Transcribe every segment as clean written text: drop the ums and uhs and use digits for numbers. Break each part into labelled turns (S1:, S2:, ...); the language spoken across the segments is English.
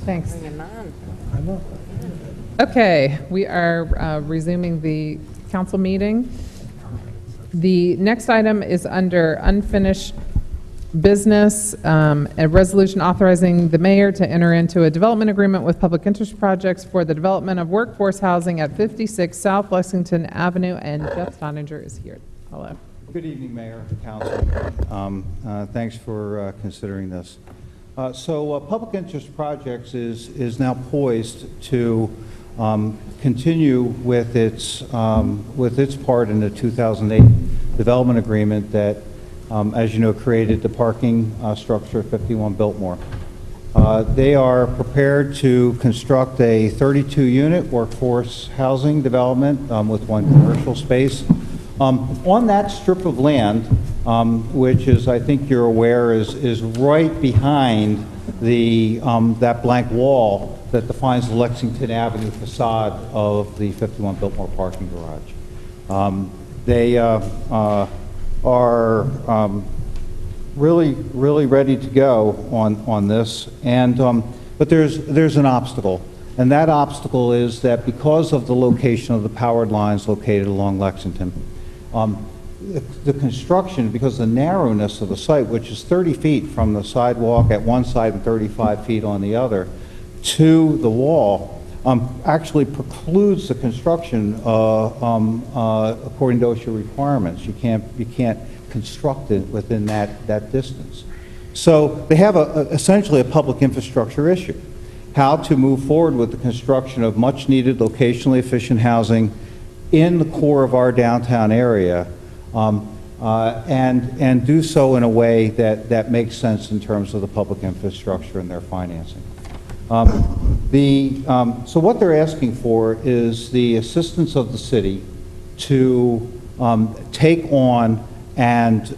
S1: Thanks.
S2: Bring it on.
S1: Okay, we are resuming the council meeting. The next item is under unfinished business, a resolution authorizing the mayor to enter into a development agreement with public interest projects for the development of workforce housing at 56 South Lexington Avenue, and Jeff Stoninger is here. Hello.
S3: Good evening, Mayor, Council. Thanks for considering this. Public interest projects is now poised to continue with its part in the 2008 development agreement that, as you know, created the parking structure at 51 Biltmore. They are prepared to construct a 32-unit workforce housing development with one commercial space. On that strip of land, which is, I think you're aware, is right behind the that blank wall that defines the Lexington Avenue facade of the 51 Biltmore parking garage. They are really ready to go on this, and but there's an obstacle, and that obstacle is that because of the location of the powered lines located along Lexington, the construction, because of the narrowness of the site, which is 30 feet from the sidewalk at one side and 35 feet on the other, to the wall, actually precludes the construction according to OSHA requirements. You can't construct it within that distance. So they have essentially a public infrastructure issue. How to move forward with the construction of much needed locationally efficient housing in the core of our downtown area, and do so in a way that makes sense in terms of the public infrastructure and their financing. So what they're asking for is the assistance of the city to take on and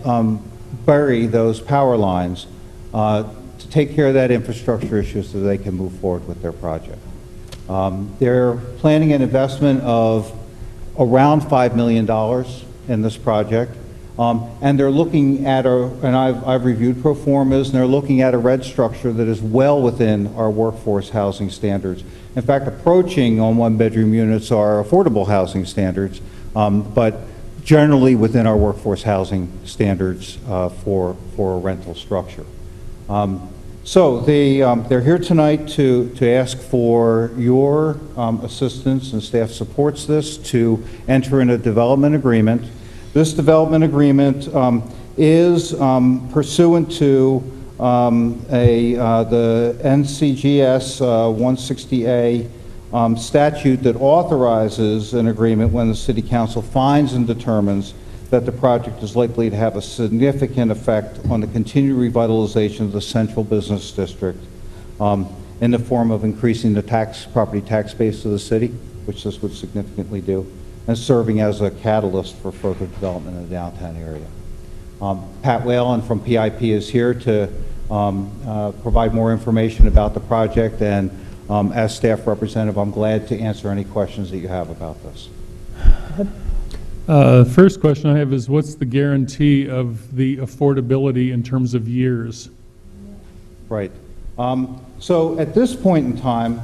S3: bury those power lines to take care of that infrastructure issue so they can move forward with their project. They're planning an investment of around $5 million in this project, and they're looking at and I've reviewed pro formas, and they're looking at a red structure that is well within our workforce housing standards. In fact, approaching on one-bedroom units are affordable housing standards, but generally within our workforce housing standards for a rental structure. So they're here tonight to ask for your assistance, and staff supports this, to enter in a development agreement. This development agreement is pursuant to the NCGS 160A statute that authorizes an agreement when the City Council finds and determines that the project is likely to have a significant effect on the continued revitalization of the central business district in the form of increasing the property tax base of the city, which this would significantly do, and serving as a catalyst for further development in the downtown area. Pat Whalen from PIP is here to provide more information about the project, and as staff representative, I'm glad to answer any questions that you have about this.
S4: First question I have is, what's the guarantee of the affordability in terms of years?
S3: Right. So at this point in time,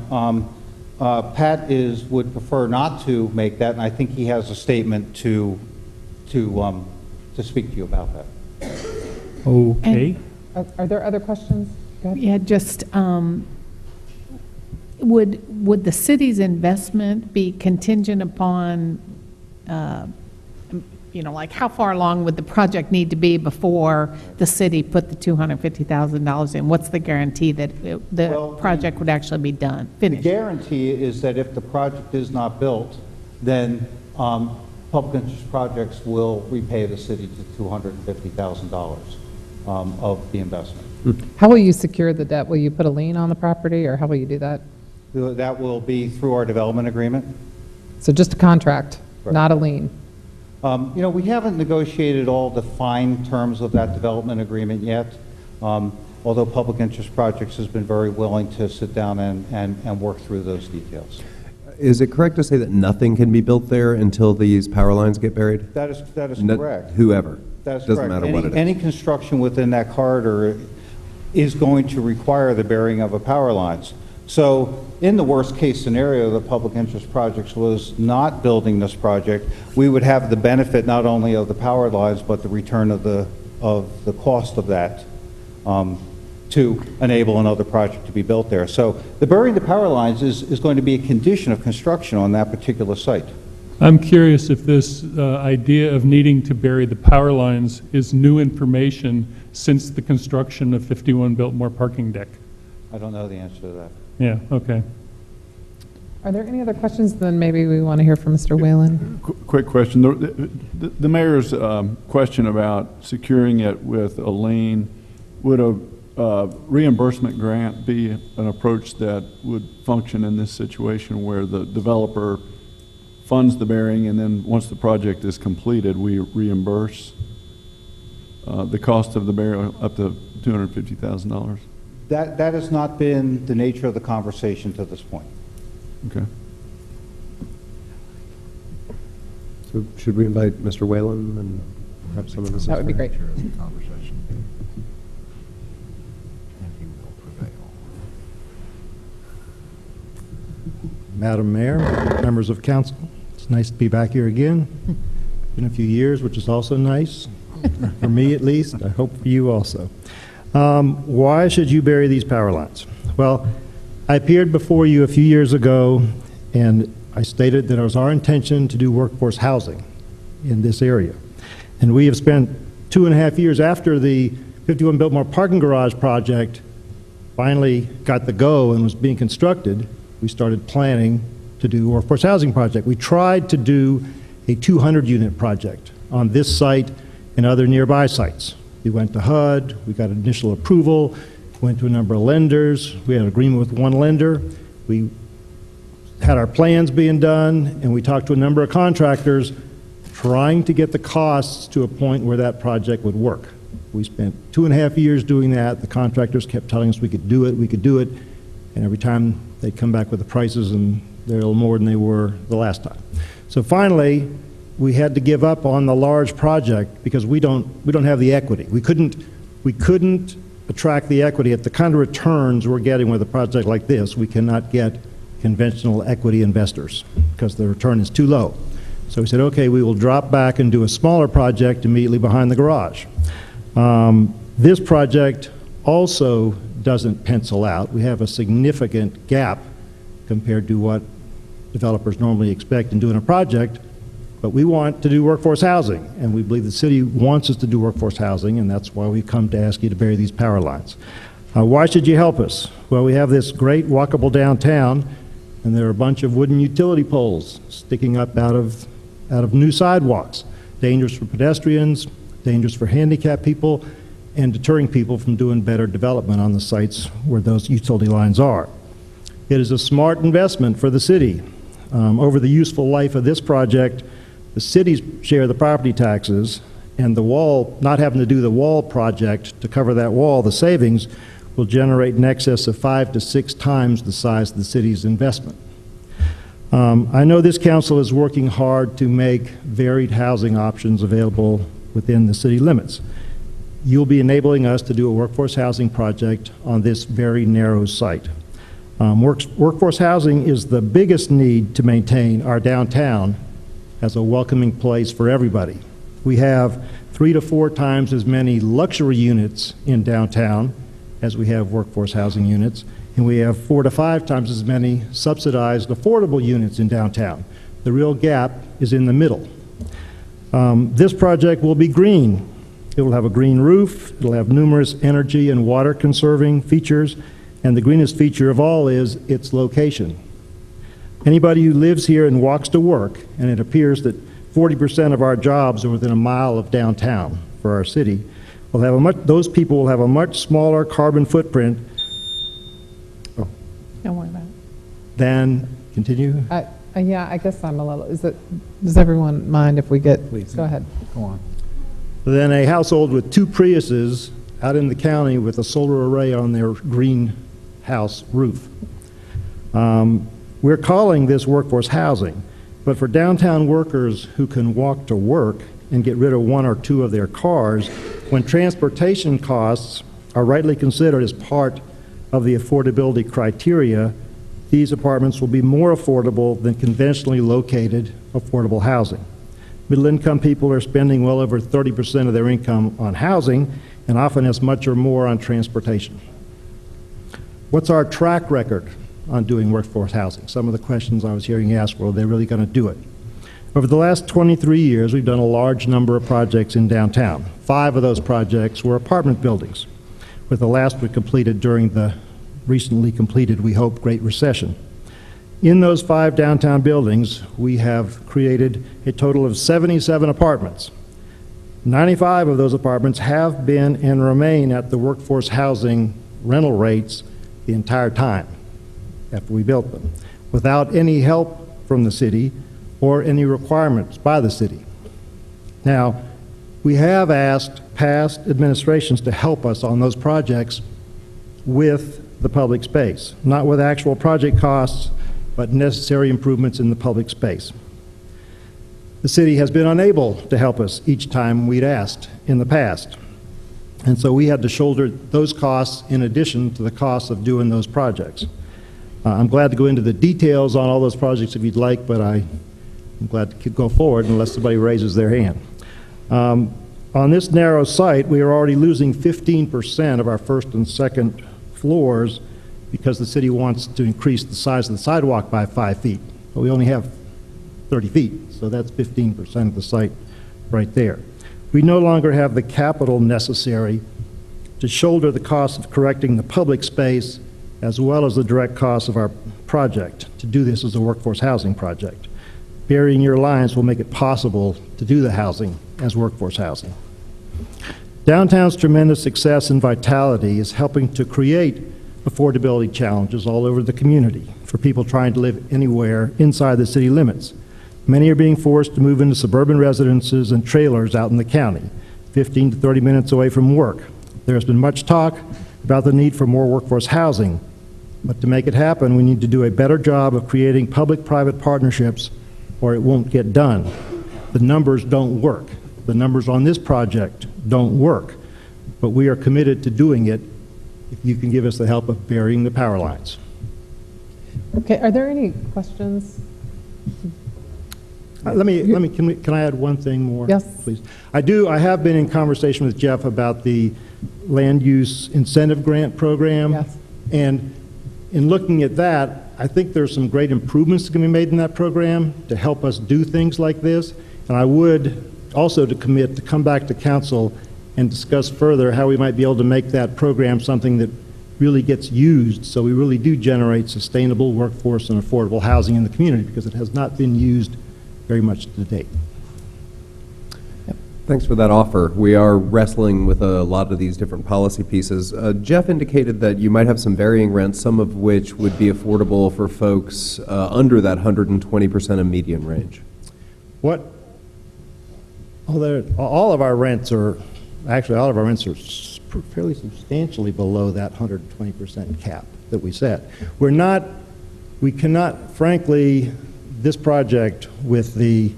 S3: Pat would prefer not to make that, and I think he has a statement to speak to you about that.
S4: Okay.
S1: Are there other questions? Go ahead.
S5: Yeah, just would the city's investment be contingent upon, like how far along would the project need to be before the city put the $250,000 in? What's the guarantee that the project would actually be done, finished?
S3: The guarantee is that if the project is not built, then public interest projects will repay the city to $250,000 of the investment.
S1: How will you secure the debt? Will you put a lien on the property, or how will you do that?
S3: That will be through our development agreement.
S1: So just a contract,
S3: Right.
S1: not a lien.
S3: We haven't negotiated all the fine terms of that development agreement yet, although Public Interest Projects has been very willing to sit down and work through those details.
S6: Is it correct to say that nothing can be built there until these power lines get buried?
S3: That is correct.
S6: Whoever.
S3: That's
S6: Doesn't
S3: correct.
S6: matter what it is.
S3: Any construction within that corridor is going to require the burying of the power lines. So in the worst-case scenario, the public interest projects was not building this project, we would have the benefit not only of the power lines, but the return of the cost of that to enable another project to be built there. So the burying the power lines is going to be a condition of construction on that particular site.
S4: I'm curious if this idea of needing to bury the power lines is new information since the construction of 51 Biltmore parking deck.
S3: I don't know the answer to that.
S4: Yeah, okay.
S1: Are there any other questions? Then maybe we want to hear from Mr. Whalen.
S2: Quick question. The mayor's question about securing it with a lien, would a reimbursement grant be an approach that would function in this situation where the developer funds the burying and then once the project is completed, we reimburse the cost of the burial up to $250,000?
S3: That has not been the nature of the conversation to this point.
S2: Okay.
S6: So should we invite Mr. Whalen and perhaps some of the...
S1: That would be great.
S7: Madam Mayor, members of council, it's nice to be back here again. Been a few years, which is also nice, for me at least, I hope for you also. Why should you bury these power lines? Well, I appeared before you a few years ago, and I stated that it was our intention to do workforce housing in this area. And we have spent 2.5 years after the 51 Biltmore parking garage project finally got the go and was being constructed, we started planning to do a workforce housing project. We tried to do a 200-unit project on this site and other nearby sites. We went to HUD, we got initial approval, went to a number of lenders, we had an agreement with one lender, we had our plans being done, and we talked to a number of contractors trying to get the costs to a point where that project would work. We spent 2.5 years doing that. The contractors kept telling us we could do it, and every time they'd come back with the prices and they're a little more than they were the last time. So finally, we had to give up on the large project because we don't have the equity. We couldn't attract the equity at the kind of returns we're getting with a project like this. We cannot get conventional equity investors because the return is too low. So we said, okay, we will drop back and do a smaller project immediately behind the garage. This project also doesn't pencil out. We have a significant gap compared to what developers normally expect in doing a project, but we want to do workforce housing, and we believe the city wants us to do workforce housing, and that's why we've come to ask you to bury these power lines. Why should you help us? Well, we have this great walkable downtown, and there are a bunch of wooden utility poles sticking up out of new sidewalks. Dangerous for pedestrians, dangerous for handicapped people, and deterring people from doing better development on the sites where those utility lines are. It is a smart investment for the city. Over the useful life of this project, the city's share of the property taxes and the wall, not having to do the wall project to cover that wall, the savings will generate in excess of 5 to 6 times the size of the city's investment. I know this council is working hard to make varied housing options available within the city limits. You'll be enabling us to do a workforce housing project on this very narrow site. Workforce housing is the biggest need to maintain our downtown as a welcoming place for everybody. We have 3 to 4 times as many luxury units in downtown as we have workforce housing units, and we have 4 to 5 times as many subsidized affordable units in downtown. The real gap is in the middle. This project will be green. It will have a green roof, it'll have numerous energy and water conserving features, and the greenest feature of all is its location. Anybody who lives here and walks to work, and it appears that 40% of our jobs are within a mile of downtown for our city, will have those people will have a much smaller carbon footprint. Oh.
S5: Don't worry about it.
S7: Than, continue?
S1: Yeah, I guess I'm a little, does everyone mind if we get,
S7: Please.
S1: Go ahead.
S7: Go on. Than a household with 2 Priuses out in the county with a solar array on their greenhouse roof. We're calling this workforce housing, but for downtown workers who can walk to work and get rid of 1 or 2 of their cars, when transportation costs are rightly considered as part of the affordability criteria, these apartments will be more affordable than conventionally located affordable housing. Middle-income people are spending well over 30% of their income on housing, and often as much or more on transportation. What's our track record on doing workforce housing? Some of the questions I was hearing asked were, are they really going to do it? Over the last 23 years, we've done a large number of projects in downtown. 5 of those projects were apartment buildings, with the last we completed during the recently completed, we hope, Great Recession. In those 5 downtown buildings, we have created a total of 77 apartments. 95 of those apartments have been and remain at the workforce housing rental rates the entire time after we built them, without any help from the city or any requirements by the city. Now, we have asked past administrations to help us on those projects with the public space, not with actual project costs, but necessary improvements in the public space. The city has been unable to help us each time we'd asked in the past. And so we had to shoulder those costs in addition to the costs of doing those projects. I'm glad to go into the details on all those projects if you'd like, but I'm glad to go forward unless somebody raises their hand. On this narrow site, we are already losing 15% of our first and second floors because the city wants to increase the size of the sidewalk by 5 feet. But we only have 30 feet, so that's 15% of the site right there. We no longer have the capital necessary to shoulder the cost of correcting the public space as well as the direct costs of our project to do this as a workforce housing project. Burying your lines will make it possible to do the housing as workforce housing. Downtown's tremendous success and vitality is helping to create affordability challenges all over the community for people trying to live anywhere inside the city limits. Many are being forced to move into suburban residences and trailers out in the county, 15 to 30 minutes away from work. There has been much talk about the need for more workforce housing, but to make it happen, we need to do a better job of creating public-private partnerships or it won't get done. The numbers don't work. The numbers on this project don't work, but we are committed to doing it if you can give us the help of burying the power lines.
S1: Okay, are there any questions?
S7: Can I add one thing more?
S1: Yes.
S7: Please. I have been in conversation with Jeff about the land use incentive grant program.
S1: Yes.
S7: And in looking at that, I think there's some great improvements that can be made in that program to help us do things like this. And I would also to commit to come back to council and discuss further how we might be able to make that program something that really gets used so we really do generate sustainable workforce and affordable housing in the community, because it has not been used very much to date.
S6: Thanks for that offer. We are wrestling with a lot of these different policy pieces. Jeff indicated that you might have some varying rents, some of which would be affordable for folks under that 120% of median range.
S7: All of our rents are fairly substantially below that 120% cap that we set. We cannot, frankly, this project with the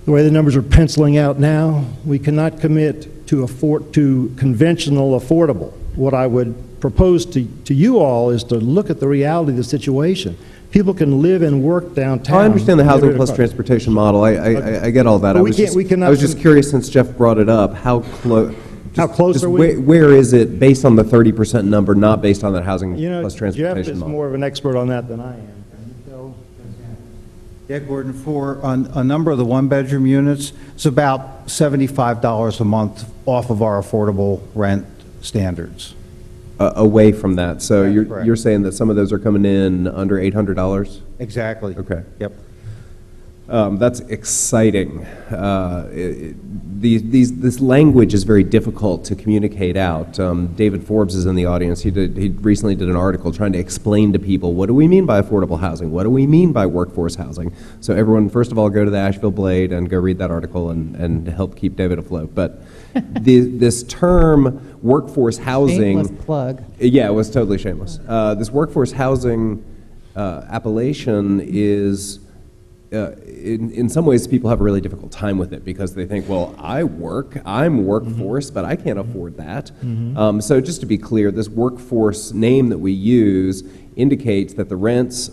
S7: way the numbers are penciling out now, we cannot commit to conventional affordable. What I would propose to you all is to look at the reality of the situation. People can live and work downtown.
S6: I understand the housing plus transportation model. I get all that.
S7: But
S6: I was just curious, since Jeff brought it up, how close
S7: are we?
S6: Where is it based on the 30% number, not based on that housing plus transportation
S7: Jeff is
S6: model?
S7: more of an expert on that than I am.
S3: Yeah, Gordon, for a number of the one-bedroom units, it's about $75 a month off of our affordable rent standards.
S6: Away from that. So
S3: That's correct.
S6: you're saying that some of those are coming in under $800?
S3: Exactly.
S6: Okay.
S3: Yep.
S6: That's exciting. This language is very difficult to communicate out. David Forbes is in the audience. He recently did an article trying to explain to people, what do we mean by affordable housing? What do we mean by workforce housing? So everyone, first of all, go to the Asheville Blade and go read that article and help keep David afloat. But this term, workforce housing...
S1: Shameless plug.
S6: Yeah, it was totally shameless. This workforce housing appellation is in some ways, people have a really difficult time with it because they think, well, I'm workforce, but I can't afford that. So just to be clear, this workforce name that we use indicates that the rents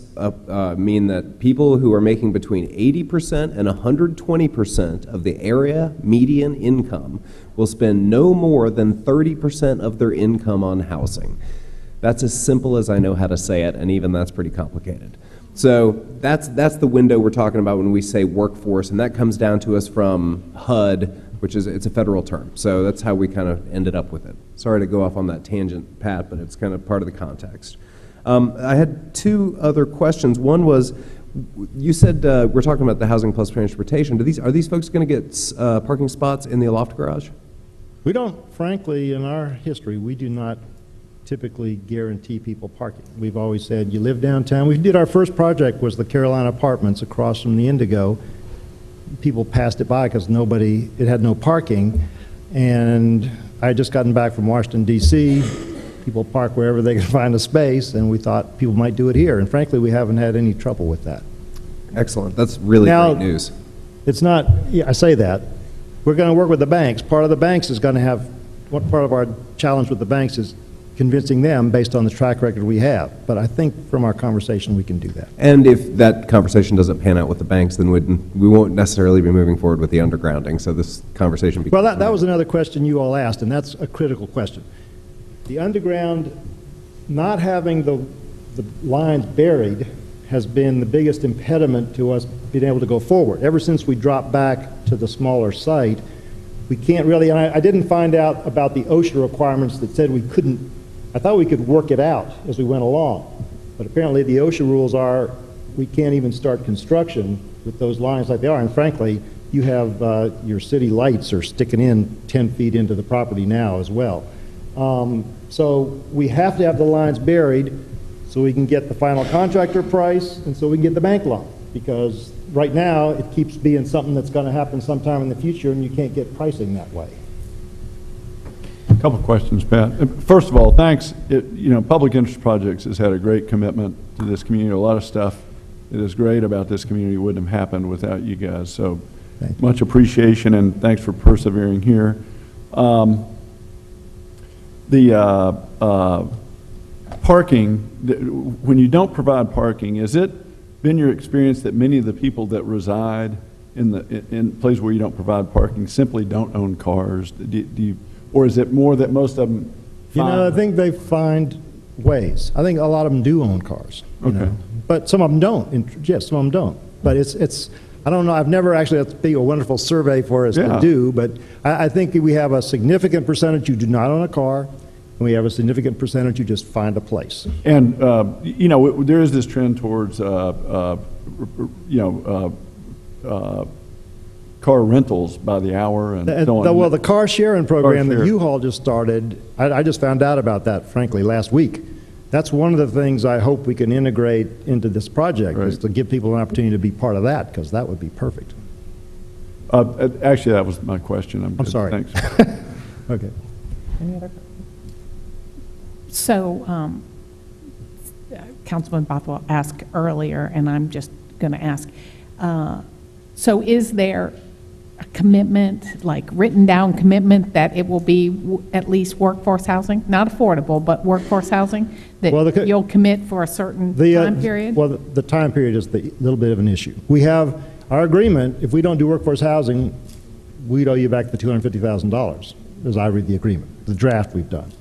S6: mean that people who are making between 80% and 120% of the area median income will spend no more than 30% of their income on housing. That's as simple as I know how to say it, and even that's pretty complicated. So that's the window we're talking about when we say workforce, and that comes down to us from HUD, which is, it's a federal term. So that's how we kind of ended up with it. Sorry to go off on that tangent, Pat, but it's kind of part of the context. I had two other questions. One was, you said we're talking about the housing plus transportation. Are these folks going to get parking spots in the loft garage?
S7: We don't, frankly, in our history, we do not typically guarantee people parking. We've always said, you live downtown. We did our first project was the Carolina Apartments across from the Indigo. People passed it by because it had no parking. And I had just gotten back from Washington, D.C. People park wherever they can find a space, and we thought people might do it here. And frankly, we haven't had any trouble with that.
S6: Excellent. That's really great news.
S7: It's not, yeah, I say that. We're going to work with the banks. Part of the banks is going to have, what part of our challenge with the banks is convincing them based on the track record we have. But I think from our conversation we can do that.
S6: And if that conversation doesn't pan out with the banks, then we won't necessarily be moving forward with the undergrounding. So this conversation becomes...
S7: Well, that was another question you all asked, and that's a critical question. The underground, not having the lines buried has been the biggest impediment to us being able to go forward. Ever since we dropped back to the smaller site, we can't really, and I didn't find out about the OSHA requirements that said we couldn't, I thought we could work it out as we went along. But apparently the OSHA rules are we can't even start construction with those lines like they are. And frankly, you have your city lights are sticking in 10 feet into the property now as well. So we have to have the lines buried so we can get the final contractor price and so we can get the bank loan. Because right now it keeps being something that's going to happen sometime in the future and you can't get pricing that way.
S2: A couple of questions, Pat. First of all, thanks. Public interest projects has had a great commitment to this community. A lot of stuff that is great about this community wouldn't have happened without you guys. So much appreciation and thanks for persevering here. The parking, when you don't provide parking, has it been your experience that many of the people that reside in places where you don't provide parking simply don't own cars? Or is it more that most of them find?
S7: I think they find ways. I think a lot of them do own cars.
S2: Okay.
S7: But some of them don't. Yes, some of them don't. But it's I don't know. I've never actually, that's be a wonderful survey for us to do, but I think we have a significant percentage who do not own a car, and we have a significant percentage who just find a place.
S2: And, there is this trend towards, car rentals by the hour and so on.
S7: Well, the car sharing program that U-Haul just started, I just found out about that, frankly, last week. That's one of the things I hope we can integrate into this project, is to give people an opportunity to be part of that, because that would be perfect.
S2: Actually, that was my question.
S7: I'm sorry.
S2: Thanks.
S7: Okay.
S1: Any other?
S5: So, Councilman Bothwell asked earlier, and I'm just going to ask, so is there a commitment, like written down commitment, that it will be at least workforce housing? Not affordable, but workforce housing? That you'll commit for a certain time period?
S7: Well, the time period is the little bit of an issue. We have our agreement, if we don't do workforce housing, we'd owe you back the $250,000, as I read the agreement, the draft we've done.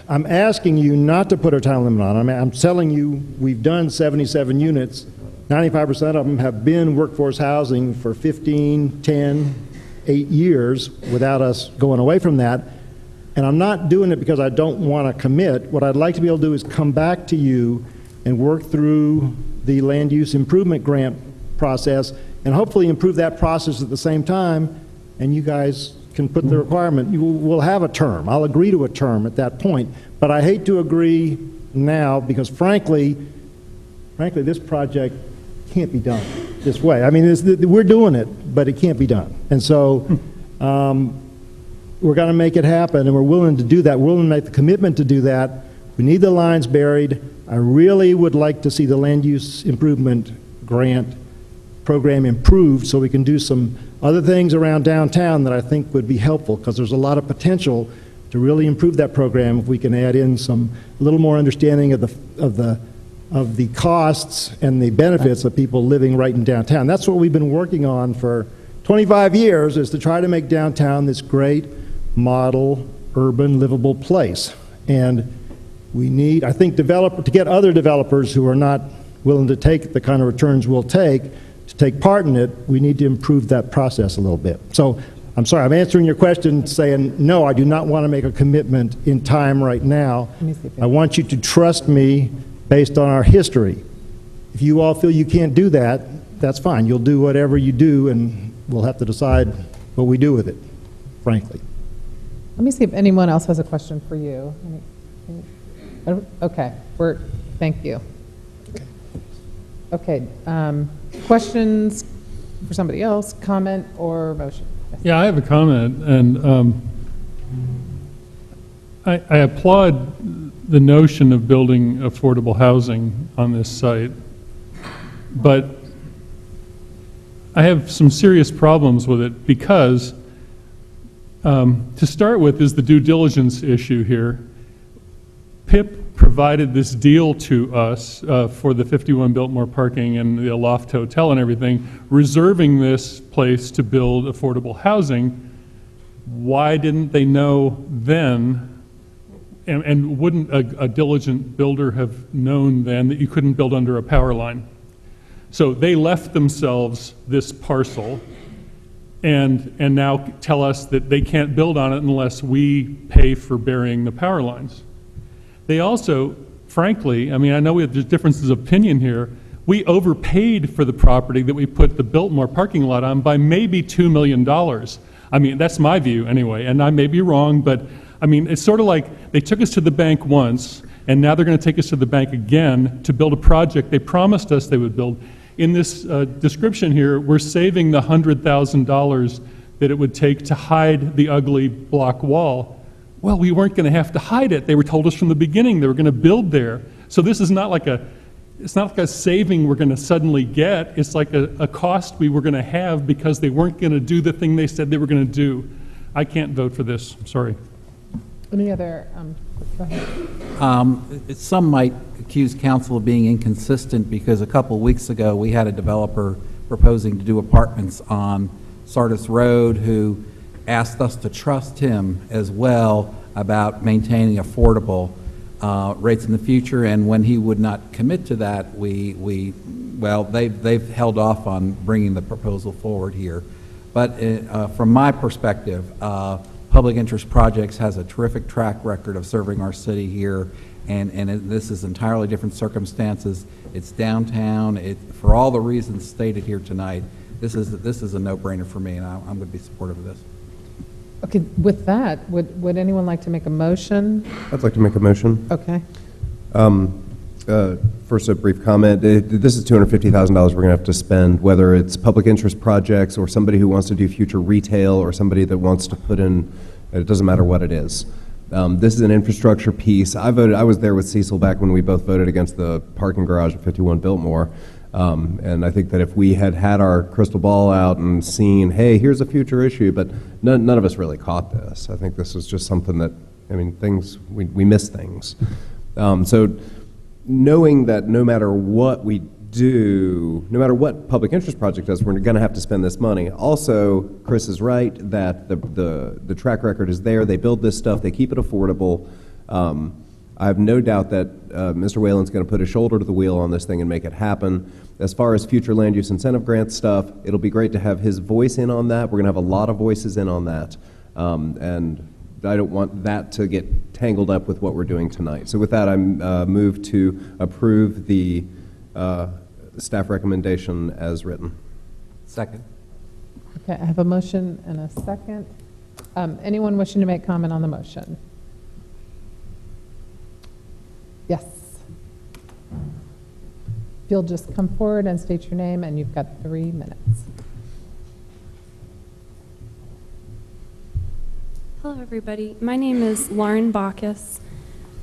S7: I'm asking you not to put a time limit on it. I'm telling you we've done 77 units. 95% of them have been workforce housing for 15, 10, 8 years without us going away from that. And I'm not doing it because I don't want to commit. What I'd like to be able to do is come back to you and work through the land use improvement grant process and hopefully improve that process at the same time, and you guys can put the requirement. We'll have a term. I'll agree to a term at that point. But I hate to agree now because frankly, this project can't be done this way. I mean, we're doing it, but it can't be done. And so we're going to make it happen, and we're willing to do that. We're willing to make the commitment to do that. We need the lines buried. I really would like to see the land use improvement grant program improved so we can do some other things around downtown that I think would be helpful, because there's a lot of potential to really improve that program if we can add in a little more understanding of the costs and the benefits of people living right in downtown. That's what we've been working on for 25 years, is to try to make downtown this great model urban livable place. And we need, I think, to get other developers who are not willing to take the kind of returns we'll take to take part in it, we need to improve that process a little bit. So I'm sorry, I'm answering your question saying, no, I do not want to make a commitment in time right now. I want you to trust me based on our history. If you all feel you can't do that, that's fine. You'll do whatever you do, and we'll have to decide what we do with it, frankly.
S1: Let me see if anyone else has a question for you. Okay, thank you. Okay, questions for somebody else, comment or motion? Yes.
S4: Yeah, I have a comment, and I applaud the notion of building affordable housing on this site, but I have some serious problems with it because, to start with, is the due diligence issue here. PIP provided this deal to us for the 51 Biltmore parking and the Aloft Hotel and everything, reserving this place to build affordable housing. Why didn't they know then, and wouldn't a diligent builder have known then that you couldn't build under a power line? So they left themselves this parcel and now tell us that they can't build on it unless we pay for burying the power lines. They also, frankly, I mean, I know there's differences of opinion here. We overpaid for the property that we put the Biltmore parking lot on by maybe $2 million. I mean, that's my view anyway, and I may be wrong, but I mean, it's sort of like they took us to the bank once, and now they're going to take us to the bank again to build a project they promised us they would build. In this description here, we're saving the $100,000 that it would take to hide the ugly block wall. Well, we weren't going to have to hide it. They were told us from the beginning they were going to build there. So this is not like it's not like a saving we're going to suddenly get. It's like a cost we were going to have because they weren't going to do the thing they said they were going to do. I can't vote for this. I'm sorry.
S1: Any other, go ahead.
S8: Some might accuse council of being inconsistent because a couple of weeks ago we had a developer proposing to do apartments on Sardis Road who asked us to trust him as well about maintaining affordable rates in the future, and when he would not commit to that, they've held off on bringing the proposal forward here. But from my perspective, Public Interest Projects has a terrific track record of serving our city here, and this is entirely different circumstances. It's downtown. For all the reasons stated here tonight, this is a no-brainer for me, and I'm going to be supportive of this.
S1: Okay, with that, would anyone like to make a motion?
S6: I'd like to make a motion.
S1: Okay.
S6: First, a brief comment. This is $250,000 we're going to have to spend, whether it's public interest projects or somebody who wants to do future retail or somebody that wants to put in, it doesn't matter what it is. This is an infrastructure piece. I was there with Cecil back when we both voted against the parking garage at 51 Biltmore. And I think that if we had our crystal ball out and seen, hey, here's a future issue, but none of us really caught this. I think this was just something that, I mean, we miss things. So knowing that no matter what we do, no matter what public interest project does, we're going to have to spend this money. Also, Chris is right that the track record is there. They build this stuff. They keep it affordable. I have no doubt that Mr. Whalen's going to put his shoulder to the wheel on this thing and make it happen. As far as future land use incentive grant stuff, it'll be great to have his voice in on that. We're going to have a lot of voices in on that. And I don't want that to get tangled up with what we're doing tonight. So with that, I move to approve the staff recommendation as written.
S8: Second.
S1: Okay, I have a motion and a second. Anyone wishing to make comment on the motion? Yes. If you'll just come forward and state your name, and you've got 3 minutes.
S9: Hello, everybody. My name is Lauren Bacchus,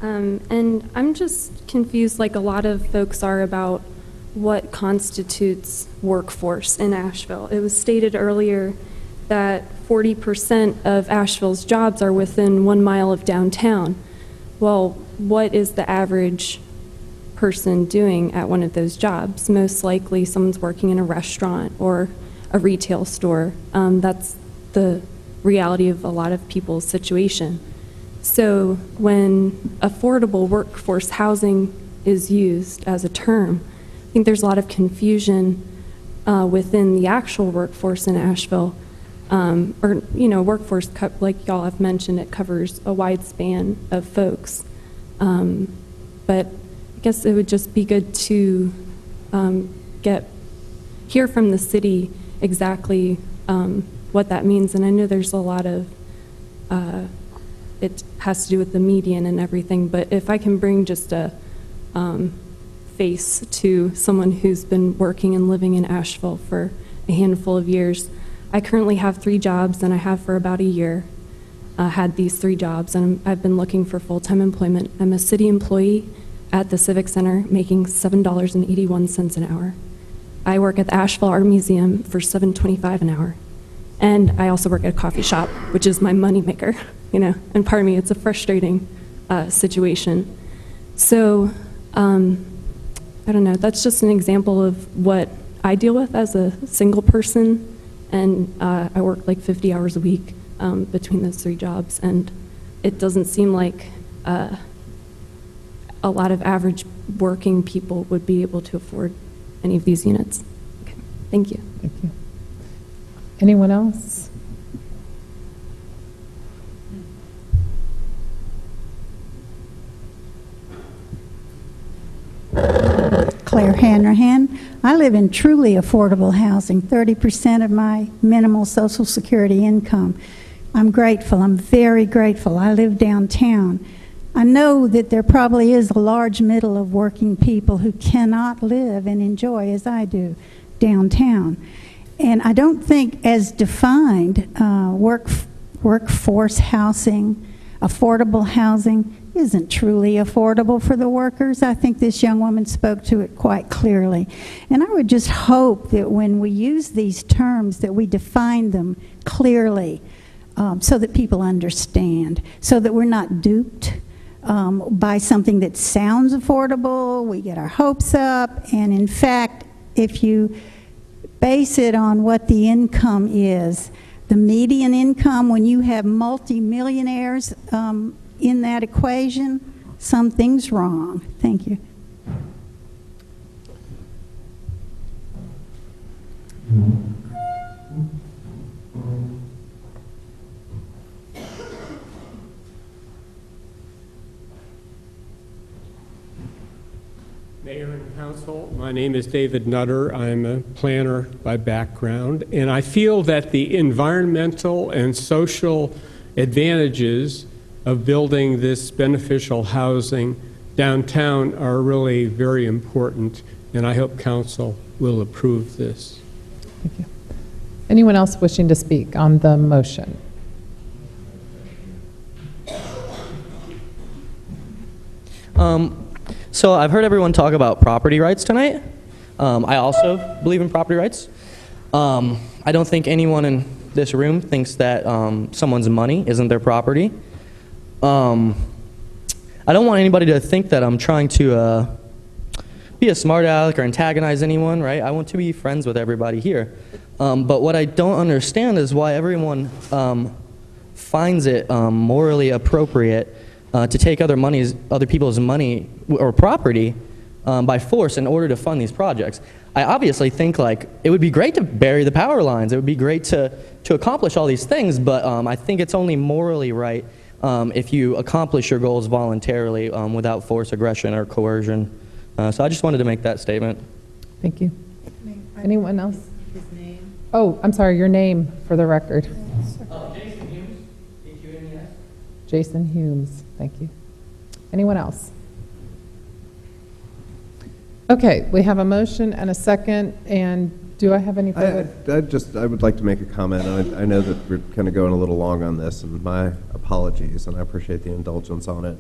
S9: and I'm just confused, like a lot of folks are, about what constitutes workforce in Asheville. It was stated earlier that 40% of Asheville's jobs are within 1 mile of downtown. Well, what is the average person doing at one of those jobs? Most likely someone's working in a restaurant or a retail store. That's the reality of a lot of people's situation. So when affordable workforce housing is used as a term, I think there's a lot of confusion within the actual workforce in Asheville. Or, you know, workforce, like y'all have mentioned, it covers a wide span of folks. But I guess it would just be good to hear from the city exactly what that means. And I know there's a lot of, it has to do with the median and everything, but if I can bring just a face to someone who's been working and living in Asheville for a handful of years. I currently have 3 jobs, and I have for about a year had these 3 jobs, and I've been looking for full-time employment. I'm a city employee at the Civic Center making $7.81 an hour. I work at the Asheville Art Museum for $7.25 an hour. And I also work at a coffee shop, which is my moneymaker, you know, and pardon me, it's a frustrating situation. So, I don't know, that's just an example of what I deal with as a single person, and I work like 50 hours a week between those 3 jobs, and it doesn't seem like a lot of average working people would be able to afford any of these units. Okay. Thank you.
S1: Thank you. Anyone else?
S10: Claire Hanrahan. I live in truly affordable housing, 30% of my minimal Social Security income. I'm grateful. I'm very grateful. I live downtown. I know that there probably is a large middle of working people who cannot live and enjoy, as I do, downtown. And I don't think, as defined, workforce housing, affordable housing, isn't truly affordable for the workers. I think this young woman spoke to it quite clearly. And I would just hope that when we use these terms that we define them clearly so that people understand, so that we're not duped by something that sounds affordable, we get our hopes up, and in fact, if you base it on what the income is, the median income, when you have multi-millionaires in that equation, something's wrong. Thank you.
S11: Mayor and Council, my name is David Nutter. I'm a planner by background, and I feel that the environmental and social advantages of building this beneficial housing downtown are really very important, and I hope Council will approve this.
S1: Thank you. Anyone else wishing to speak on the motion?
S12: So I've heard everyone talk about property rights tonight. I also believe in property rights. I don't think anyone in this room thinks that someone's money isn't their property. I don't want anybody to think that I'm trying to be a smart aleck or antagonize anyone, right? I want to be friends with everybody here. But what I don't understand is why everyone finds it morally appropriate to take other people's money or property by force in order to fund these projects. I obviously think like it would be great to bury the power lines. It would be great to accomplish all these things, but I think it's only morally right if you accomplish your goals voluntarily without force, aggression, or coercion. So I just wanted to make that statement.
S1: Thank you. Anyone else? His name. Oh, I'm sorry, your name for the record.
S12: Jason Humes, H-U-M-E-S.
S1: Jason Humes, thank you. Anyone else? Okay, we have a motion and a second, and do I have any further?
S6: I would like to make a comment. I know that we're kind of going a little long on this, and my apologies, and I appreciate the indulgence on it.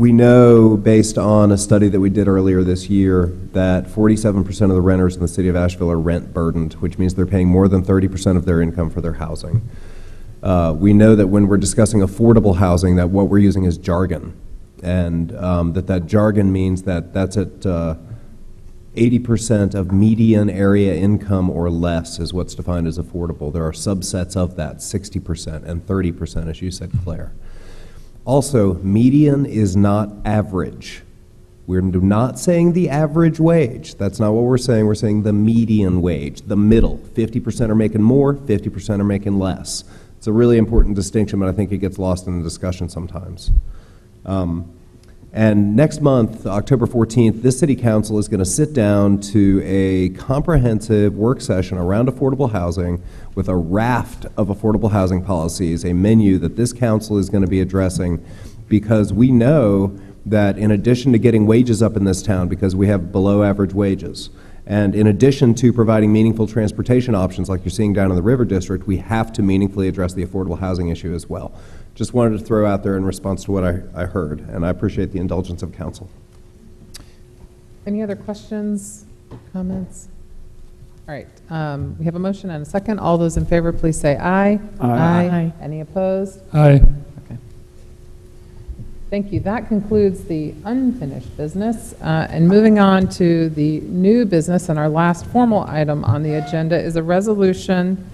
S6: We know, based on a study that we did earlier this year, that 47% of the renters in the city of Asheville are rent burdened, which means they're paying more than 30% of their income for their housing. We know that when we're discussing affordable housing, that what we're using is jargon, and that jargon means that that's at 80% of median area income or less is what's defined as affordable. There are subsets of that, 60% and 30%, as you said, Claire. Also, median is not average. We're not saying the average wage. That's not what we're saying. We're saying the median wage, the middle. 50% are making more, 50% are making less. It's a really important distinction, but I think it gets lost in the discussion sometimes. And next month, October 14th, this city council is going to sit down to a comprehensive work session around affordable housing with a raft of affordable housing policies, a menu that this council is going to be addressing, because we know that in addition to getting wages up in this town, because we have below average wages, and in addition to providing meaningful transportation options like you're seeing down in the River District, we have to meaningfully address the affordable housing issue as well. Just wanted to throw out there in response to what I heard, and I appreciate the indulgence of council.
S1: Any other questions, comments? All right, we have a motion and a second. All those in favor, please say aye.
S5: Aye.
S1: Any opposed?
S4: Aye.
S1: Okay. Thank you. That concludes the unfinished business. And moving on to the new business, and our last formal item on the agenda is a resolution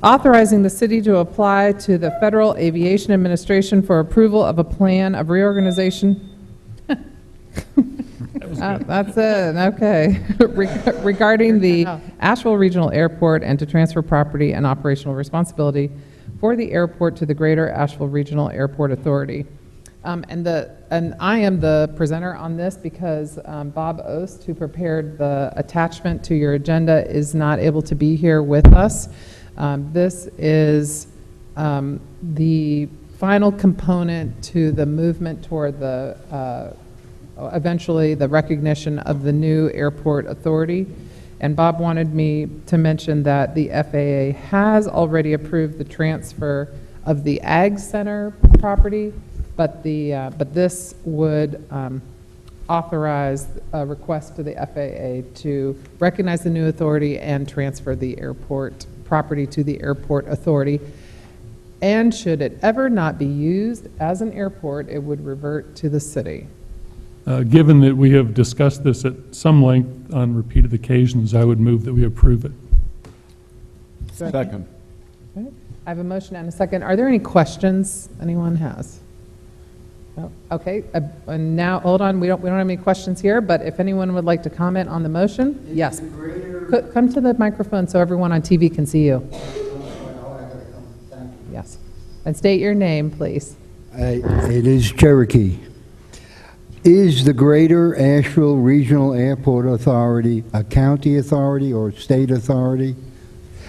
S1: authorizing the city to apply to the Federal Aviation Administration for approval of a plan of reorganization. That's it, okay. Regarding the Asheville Regional Airport and to transfer property and operational responsibility for the airport to the Greater Asheville Regional Airport Authority. And I am the presenter on this because Bob Ost, who prepared the attachment to your agenda, is not able to be here with us. This is the final component to the movement toward the eventually the recognition of the new airport authority. And Bob wanted me to mention that the FAA has already approved the transfer of the Ag Center property, but this would authorize a request to the FAA to recognize the new authority and transfer the airport property to the airport authority. And should it ever not be used as an airport, it would revert to the city.
S4: Given that we have discussed this at some length on repeated occasions, I would move that we approve it.
S2: Second.
S1: Okay. I have a motion and a second. Are there any questions anyone has? No? Okay. And now, hold on. We don't have any questions here. But if anyone would like to comment on the motion, yes. Come to the microphone so everyone on TV can see you. Yes. And state your name, please.
S13: It is Cherokee. Is the Greater Asheville Regional Airport Authority a county authority or state authority?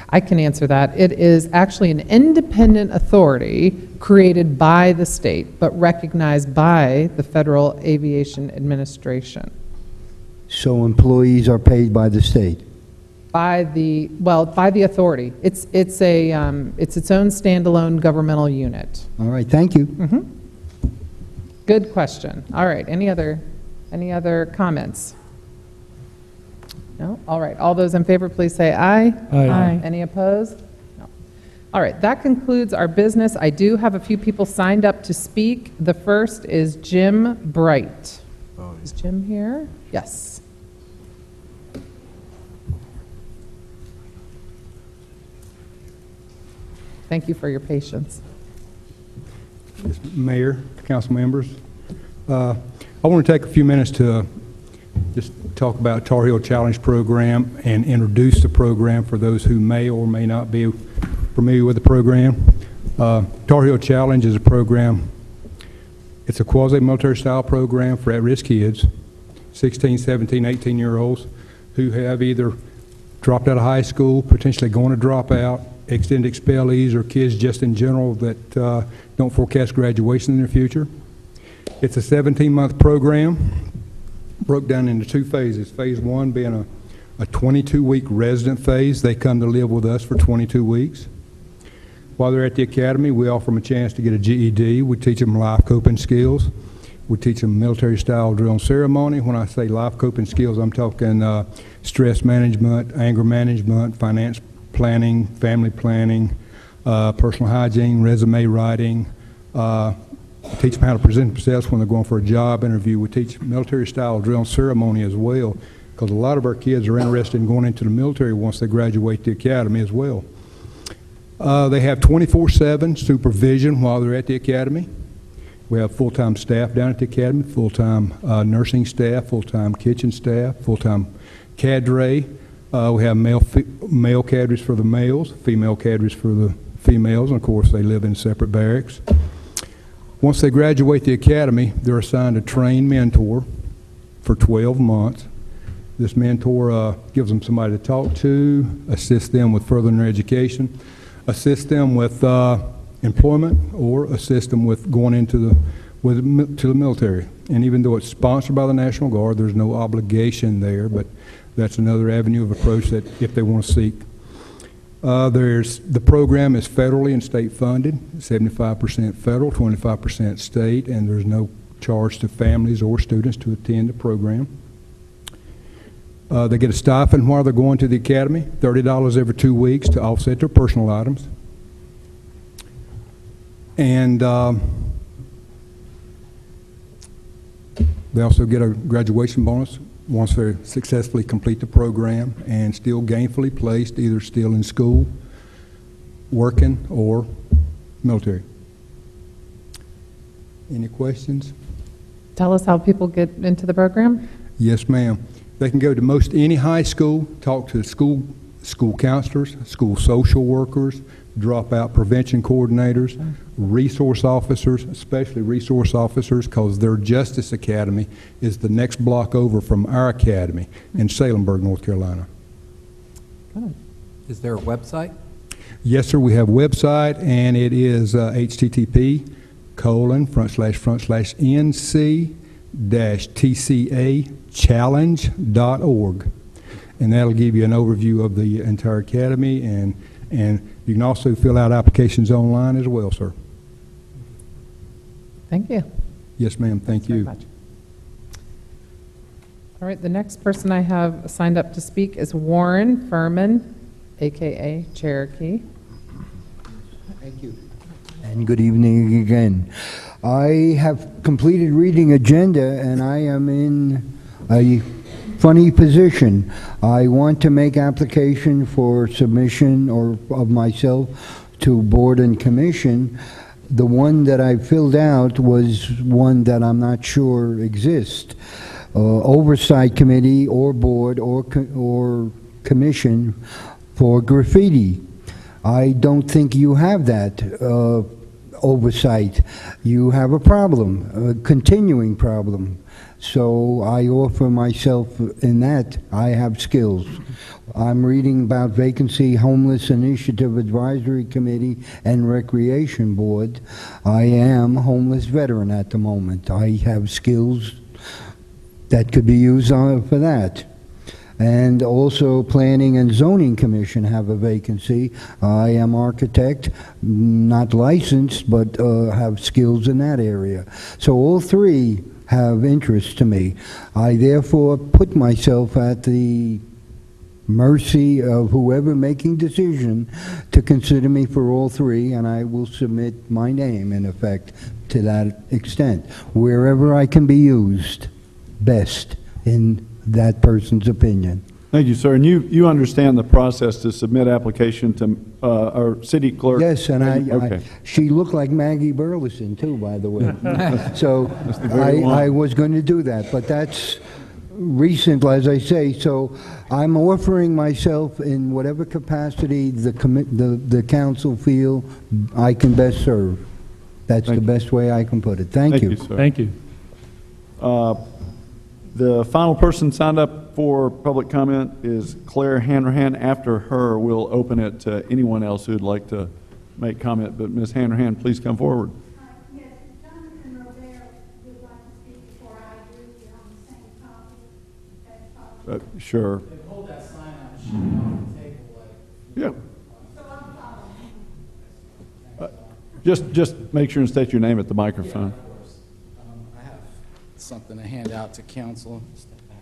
S1: I can answer that. It is actually an independent authority created by the state, but recognized by the Federal Aviation Administration.
S13: So employees are paid by the state?
S1: By the authority. It's its own standalone governmental unit.
S13: All right, thank you.
S1: Mm-hmm. Good question. All right, any other comments? No? All right, all those in favor, please say aye.
S4: Aye.
S1: Any opposed? No. All right, that concludes our business. I do have a few people signed up to speak. The first is Jim Bright. Is Jim here? Yes. Thank you for your patience.
S14: Mayor, council members, I want to take a few minutes to just talk about Tar Heel Challenge program and introduce the program for those who may or may not be familiar with the program. Tar Heel Challenge is a program, it's a quasi-military style program for at-risk kids, 16, 17, 18-year-olds who have either dropped out of high school, potentially going to drop out, extended expellees, or kids just in general that don't forecast graduation in their future. It's a 17-month program, broke down into two phases. Phase one being a 22-week resident phase. They come to live with us for 22 weeks. While they're at the academy, we offer them a chance to get a GED. We teach them life coping skills. We teach them military-style drill and ceremony. When I say life coping skills, I'm talking stress management, anger management, finance planning, family planning, personal hygiene, resume writing. Teach them how to present themselves when they're going for a job interview. We teach military-style drill and ceremony as well, because a lot of our kids are interested in going into the military once they graduate the academy as well. They have 24/7 supervision while they're at the academy. We have full-time staff down at the academy, full-time nursing staff, full-time kitchen staff, full-time cadre. We have male cadres for the males, female cadres for the females, and of course they live in separate barracks. Once they graduate the academy, they're assigned a trained mentor for 12 months. This mentor gives them somebody to talk to, assists them with furthering their education, assists them with employment, or assist them with going into to the military. And even though it's sponsored by the National Guard, there's no obligation there, but that's another avenue of approach that if they want to seek. The program is federally and state funded, 75% federal, 25% state, and there's no charge to families or students to attend the program. They get a stipend while they're going to the academy, $30 every 2 weeks to offset their personal items. And they also get a graduation bonus once they successfully complete the program and still gainfully placed, either still in school, working, or military. Any questions?
S1: Tell us how people get into the program.
S14: Yes, ma'am. They can go to most any high school, talk to school counselors, school social workers, dropout prevention coordinators, resource officers, especially resource officers, because their Justice Academy is the next block over from our academy in Salemburg, North Carolina.
S8: Is there a website?
S14: Yes, sir. We have a website, and it is http://nc-tcachallenge.org. And that'll give you an overview of the entire academy, and you can also fill out applications online as well, sir.
S1: Thank you.
S14: Yes, ma'am. Thank you.
S1: Very much. All right, the next person I have signed up to speak is Warren Furman, AKA Cherokee.
S13: Thank you. And good evening again. I have completed reading agenda, and I am in a funny position. I want to make application for submission of myself to board and commission. The one that I filled out was one that I'm not sure exists. Oversight committee or board or commission for graffiti. I don't think you have that oversight. You have a problem, a continuing problem. So I offer myself in that. I have skills. I'm reading about Vacancy Homeless Initiative Advisory Committee and Recreation Board. I am a homeless veteran at the moment. I have skills that could be used for that. And also Planning and Zoning Commission have a vacancy. I am architect, not licensed, but have skills in that area. So all three have interest to me. I therefore put myself at the mercy of whoever making decision to consider me for all three, and I will submit my name, in effect, to that extent, wherever I can be used best in that person's opinion.
S2: Thank you, sir. And you understand the process to submit application to our city clerk?
S13: Yes, and
S2: okay.
S13: she looked like Maggie Burleson, too, by the way. So I was going to do that, but that's recent, as I say. So I'm offering myself in whatever capacity the council feel I can best serve. That's the best way I can put it. Thank you.
S2: Sir.
S4: Thank you.
S2: The final person signed up for public comment is Claire Hanrahan. After her, we'll open it to anyone else who'd like to make comment. But Ms. Hanrahan, please come forward.
S10: Yes, Jonathan Robert would like to speak before I do on the same topic.
S2: Sure.
S15: Hold that sign out on the table.
S2: Yeah. Just make sure and state your name at the microphone.
S15: something to hand out to council. Step back.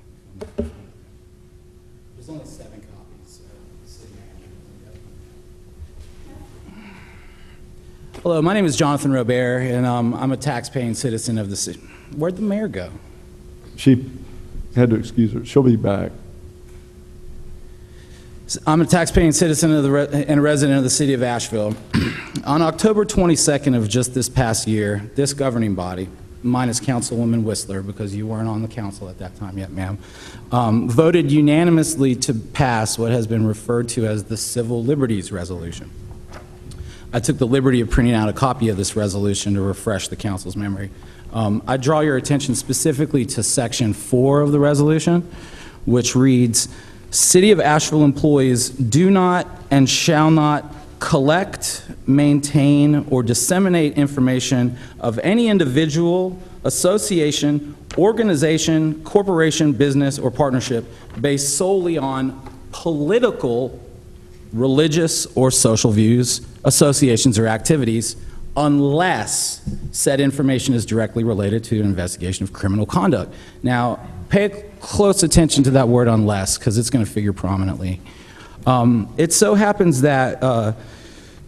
S15: There's only 7 copies. Hello, my name is Jonathan Robert, and I'm a tax-paying citizen of the city. Where'd the mayor go?
S2: She had to excuse her. She'll be back.
S15: I'm a tax-paying citizen of and a resident of the city of Asheville. On October 22nd of just this past year, this governing body, minus Councilwoman Whistler, because you weren't on the council at that time yet, ma'am, voted unanimously to pass what has been referred to as the Civil Liberties Resolution. I took the liberty of printing out a copy of this resolution to refresh the council's memory. I draw your attention specifically to Section 4 of the resolution, which reads, City of Asheville employees do not and shall not collect, maintain, or disseminate information of any individual, association, organization, corporation, business, or partnership based solely on political, religious, or social views, associations, or activities, unless said information is directly related to an investigation of criminal conduct. Now, pay close attention to that word unless, because it's going to figure prominently. It so happens that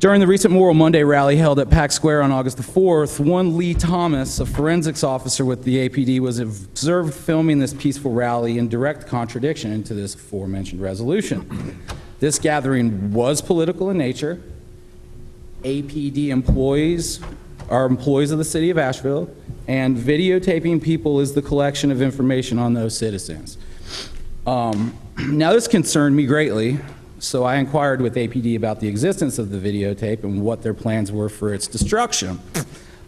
S15: during the recent Memorial Monday rally held at Pack Square on August the 4th, one Lee Thomas, a forensics officer with the APD, was observed filming this peaceful rally in direct contradiction to this aforementioned resolution. This gathering was political in nature. APD employees are employees of the city of Asheville, and videotaping people is the collection of information on those citizens. Now, this concerned me greatly, so I inquired with APD about the existence of the videotape and what their plans were for its destruction.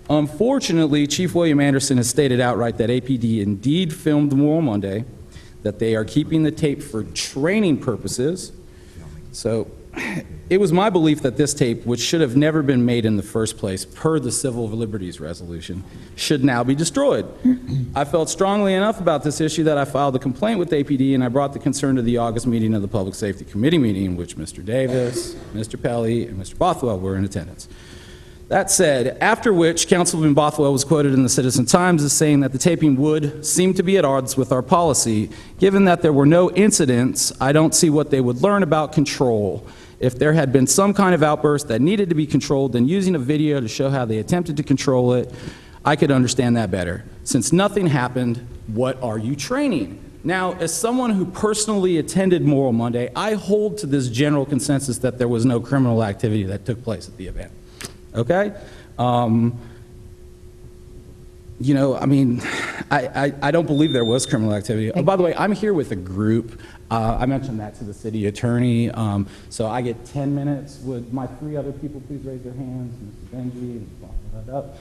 S15: Unfortunately, Chief William Anderson has stated outright that APD indeed filmed Memorial Monday, that they are keeping the tape for training purposes. So it was my belief that this tape, which should have never been made in the first place per the Civil Liberties Resolution, should now be destroyed. I felt strongly enough about this issue that I filed a complaint with APD, and I brought the concern to the August meeting of the Public Safety Committee meeting, in which Mr. Davis, Mr. Pelley, and Mr. Bothwell were in attendance. That said, after which Councilman Bothwell was quoted in the Citizen Times as saying that the taping would seem to be at odds with our policy. Given that there were no incidents, I don't see what they would learn about control. If there had been some kind of outburst that needed to be controlled, then using a video to show how they attempted to control it, I could understand that better. Since nothing happened, what are you training? Now, as someone who personally attended Memorial Monday, I hold to this general consensus that there was no criminal activity that took place at the event. Okay? You know, I mean, I don't believe there was criminal activity. Oh, by the way, I'm here with a group. I mentioned that to the city attorney. So I get 10 minutes. Would my 3 other people please raise their hands? Mr. Benji, and that up.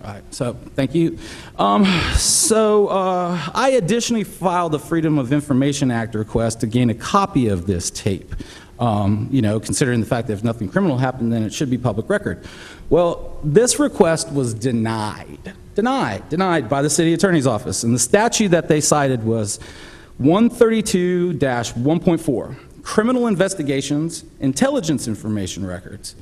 S15: All right, so thank you. I additionally filed a Freedom of Information Act request to gain a copy of this tape. You know, considering the fact that if nothing criminal happened, then it should be public record. Well, this request was denied by the city attorney's office. And the statute that they cited was 132-1.4, criminal investigations, intelligence information records.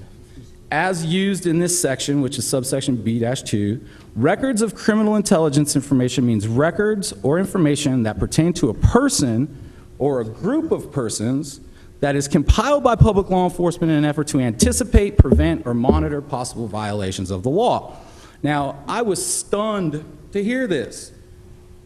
S15: As used in this section, which is subsection B-2, records of criminal intelligence information means records or information that pertain to a person or a group of persons that is compiled by public law enforcement in an effort to anticipate, prevent, or monitor possible violations of the law. Now, I was stunned to hear this.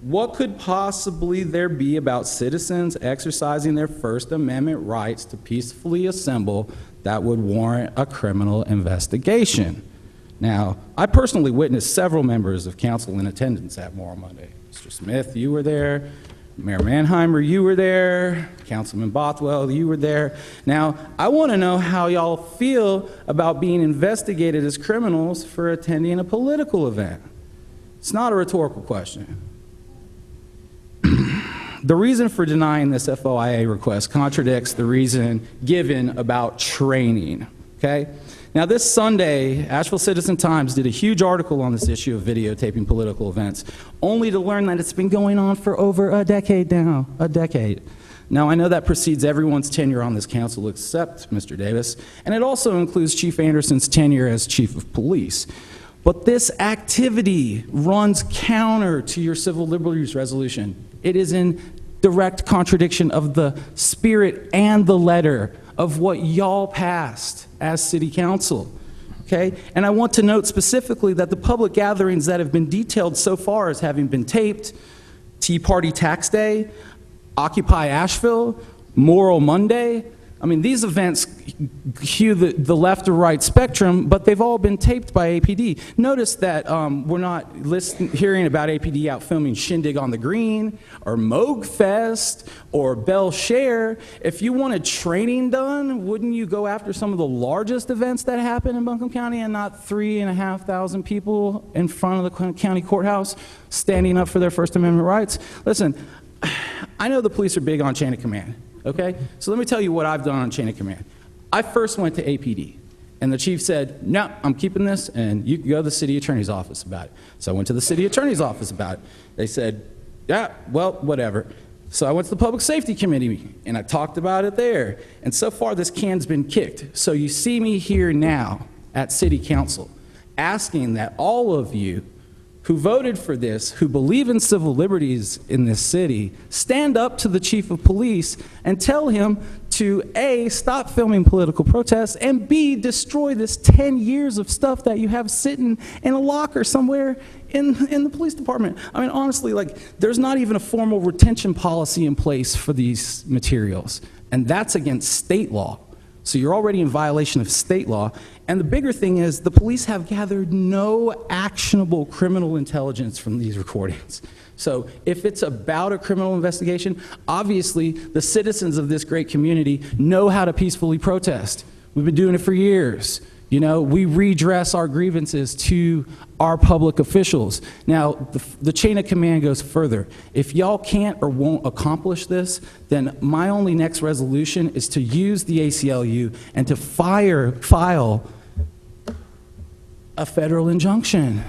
S15: What could possibly there be about citizens exercising their First Amendment rights to peacefully assemble that would warrant a criminal investigation? Now, I personally witnessed several members of council in attendance at Memorial Monday. Mr. Smith, you were there. Mayor Mannheimer, you were there. Councilman Bothwell, you were there. Now, I want to know how y'all feel about being investigated as criminals for attending a political event. It's not a rhetorical question. The reason for denying this FOIA request contradicts the reason given about training, okay? Now, this Sunday, Asheville Citizen-Times did a huge article on this issue of videotaping political events, only to learn that it's been going on for over a decade now, a decade. Now, I know that precedes everyone's tenure on this council except Mr. Davis, and it also includes Chief Anderson's tenure as Chief of Police. But this activity runs counter to your civil liberties resolution. It is in direct contradiction of the spirit and the letter of what y'all passed as city council. Okay? And I want to note specifically that the public gatherings that have been detailed so far as having been taped, Tea Party Tax Day, Occupy Asheville, Moral Monday, I mean, these events hue the left or right spectrum, but they've all been taped by APD. Notice that we're not hearing about APD out filming Shindig on the Green, or Moog Fest, or Bell Share. If you wanted training done, wouldn't you go after some of the largest events that happen in Buncombe County and not 3,500 people in front of the county courthouse standing up for their First Amendment rights? Listen, I know the police are big on chain of command. Okay? So let me tell you what I've done on chain of command. I first went to APD, and the chief said, no, I'm keeping this, and you can go to the city attorney's office about it. So I went to the city attorney's office about it. They said, yeah, well, whatever. So I went to the public safety committee, and I talked about it there. And so far, this can's been kicked. So you see me here now at city council asking that all of you who voted for this, who believe in civil liberties in this city, stand up to the chief of police and tell him to A, stop filming political protests, and B, destroy this 10 years of stuff that you have sitting in a locker somewhere in the police department. I mean, honestly, like, there's not even a formal retention policy in place for these materials, and that's against state law. So you're already in violation of state law. And the bigger thing is the police have gathered no actionable criminal intelligence from these recordings. So if it's about a criminal investigation, obviously the citizens of this great community know how to peacefully protest. We've been doing it for years. You know, we redress our grievances to our public officials. Now, the chain of command goes further. If y'all can't or won't accomplish this, then my only next resolution is to use the ACLU and to file a federal injunction.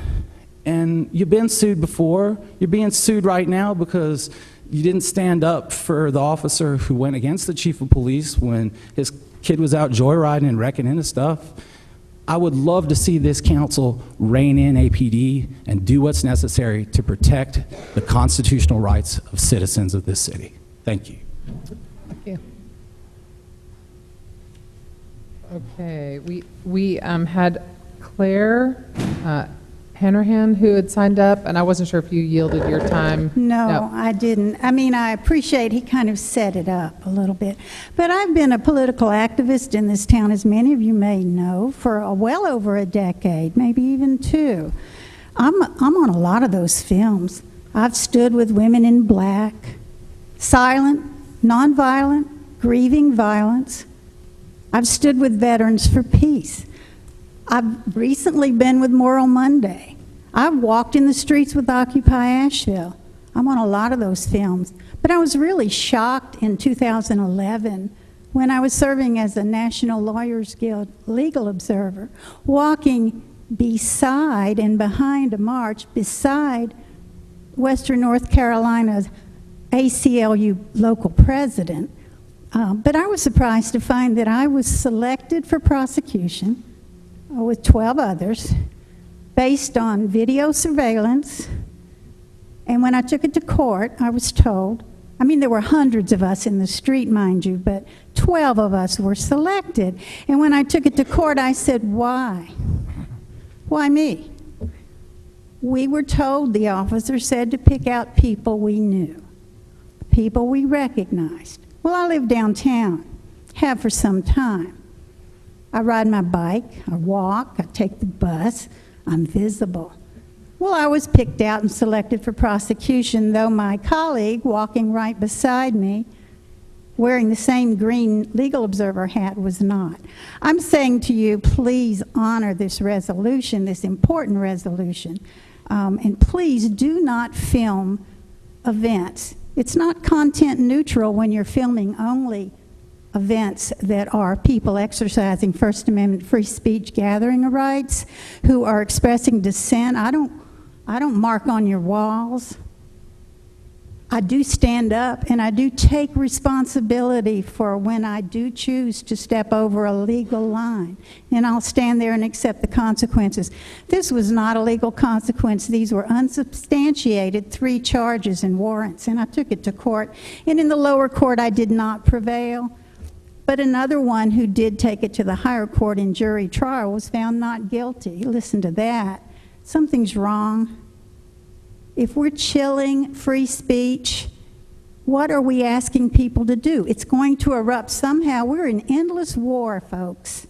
S15: And you've been sued before. You're being sued right now because you didn't stand up for the officer who went against the chief of police when his kid was out joyriding and wrecking into stuff. I would love to see this council rein in APD and do what's necessary to protect the constitutional rights of citizens of this city. Thank you.
S1: Thank you. Okay, we had Claire Hanrahan who had signed up, and I wasn't sure if you yielded your time.
S10: No, I didn't. I mean, I appreciate he kind of set it up a little bit. But I've been a political activist in this town, as many of you may know, for well over a decade, maybe even 2. I'm on a lot of those films. I've stood with women in black, silent, nonviolent, grieving violence. I've stood with Veterans for Peace. I've recently been with Moral Monday. I've walked in the streets with Occupy Asheville. I'm on a lot of those films. But I was really shocked in 2011 when I was serving as a National Lawyers Guild legal observer, walking beside and behind a march beside Western North Carolina's ACLU local president. But I was surprised to find that I was selected for prosecution with 12 others based on video surveillance. And when I took it to court, I was told, I mean, there were hundreds of us in the street, mind you, but 12 of us were selected. And when I took it to court, I said, why? Why me? We were told, the officer said, to pick out people we knew, people we recognized. Well, I live downtown, have for some time. I ride my bike, I walk, I take the bus, I'm visible. Well, I was picked out and selected for prosecution, though my colleague walking right beside me, wearing the same green legal observer hat, was not. I'm saying to you, please honor this resolution, this important resolution, and please do not film events. It's not content neutral when you're filming only events that are people exercising First Amendment free speech gathering rights, who are expressing dissent. I don't mark on your walls I do stand up and I do take responsibility for when I do choose to step over a legal line. And I'll stand there and accept the consequences. This was not a legal consequence. These were unsubstantiated 3 charges and warrants, and I took it to court. And in the lower court, I did not prevail. But another one who did take it to the higher court in jury trial was found not guilty. Listen to that. Something's wrong. If we're chilling free speech, what are we asking people to do? It's going to erupt somehow. We're in endless war, folks.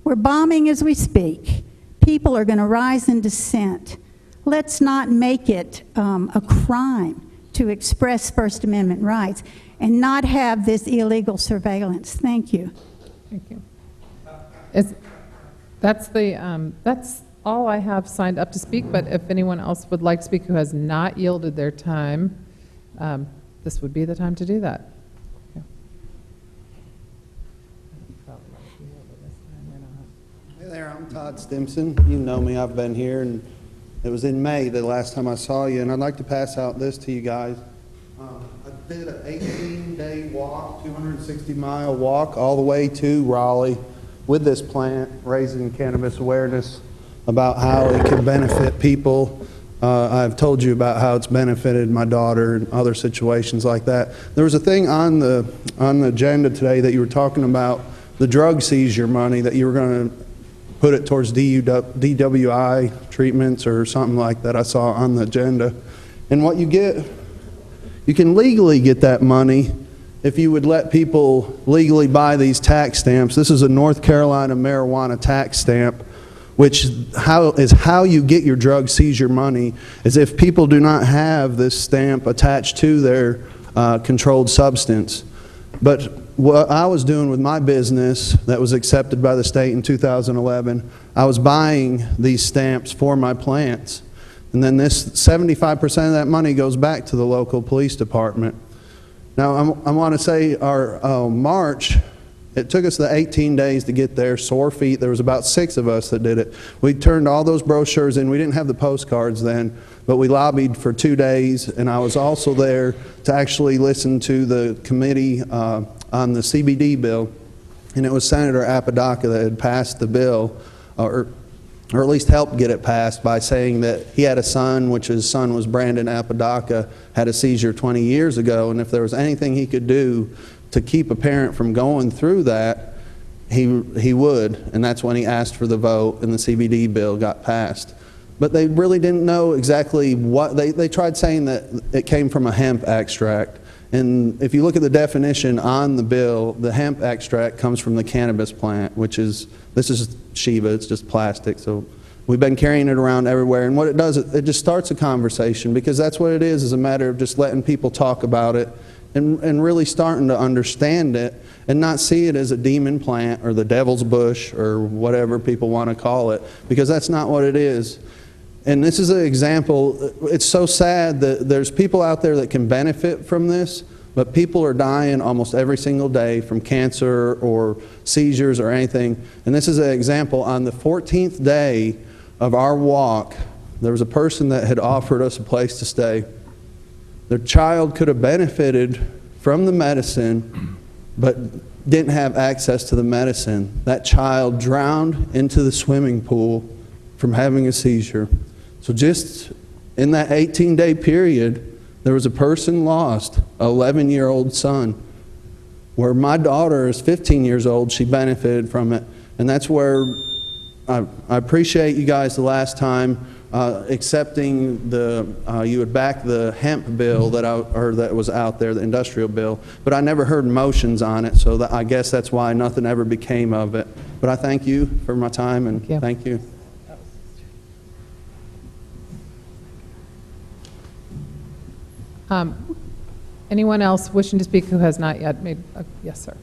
S10: We're bombing as we speak. People are going to rise in dissent. Let's not make it a crime to express First Amendment rights and not have this illegal surveillance. Thank you.
S1: Thank you. That's all I have signed up to speak, but if anyone else would like to speak who has not yielded their time, this would be the time to do that. Yeah.
S16: Hey there, I'm Todd Stimson. You know me, I've been here, and it was in May the last time I saw you, and I'd like to pass out this to you guys. I did an 18-day walk, 260-mile walk all the way to Raleigh with this plant, raising cannabis awareness about how it can benefit people. I've told you about how it's benefited my daughter and other situations like that. There was a thing on the agenda today that you were talking about, the drug seizure money, that you were going to put it towards DWI treatments or something like that I saw on the agenda. And what you get, you can legally get that money if you would let people legally buy these tax stamps. This is a North Carolina marijuana tax stamp, which is how you get your drug seizure money, is if people do not have this stamp attached to their controlled substance. But what I was doing with my business that was accepted by the state in 2011, I was buying these stamps for my plants. And then this 75% of that money goes back to the local police department. Now, I want to say our March, it took us the 18 days to get there, sore feet. There was about 6 of us that did it. We turned all those brochures in. We didn't have the postcards then, but we lobbied for 2 days, and I was also there to actually listen to the committee on the CBD bill, and it was Senator Apodaca that had passed the bill, or at least helped get it passed by saying that he had a son, which his son was Brandon Apodaca, had a seizure 20 years ago, and if there was anything he could do to keep a parent from going through that, he would, and that's when he asked for the vote and the CBD bill got passed. But they really didn't know exactly what, they tried saying that it came from a hemp extract. And if you look at the definition on the bill, the hemp extract comes from the cannabis plant, which is, this is Shiva, it's just plastic. So we've been carrying it around everywhere. And what it does, it just starts a conversation, because that's what it is a matter of just letting people talk about it and really starting to understand it and not see it as a demon plant or the devil's bush or whatever people want to call it, because that's not what it is. And this is an example. It's so sad that there's people out there that can benefit from this, but people are dying almost every single day from cancer or seizures or anything. And this is an example. On the 14th day of our walk, there was a person that had offered us a place to stay. Their child could have benefited from the medicine, but didn't have access to the medicine. That child drowned into the swimming pool from having a seizure. So just in that 18-day period, there was a person lost, an 11-year-old son, where my daughter is 15 years old, she benefited from it. And that's where I appreciate you guys the last time accepting you would back the hemp bill that was out there, the industrial bill, but I never heard motions on it, so I guess that's why nothing ever became of it. But I thank you for my time, and thank you.
S1: Anyone else wishing to speak who has not yet made, yes, sir.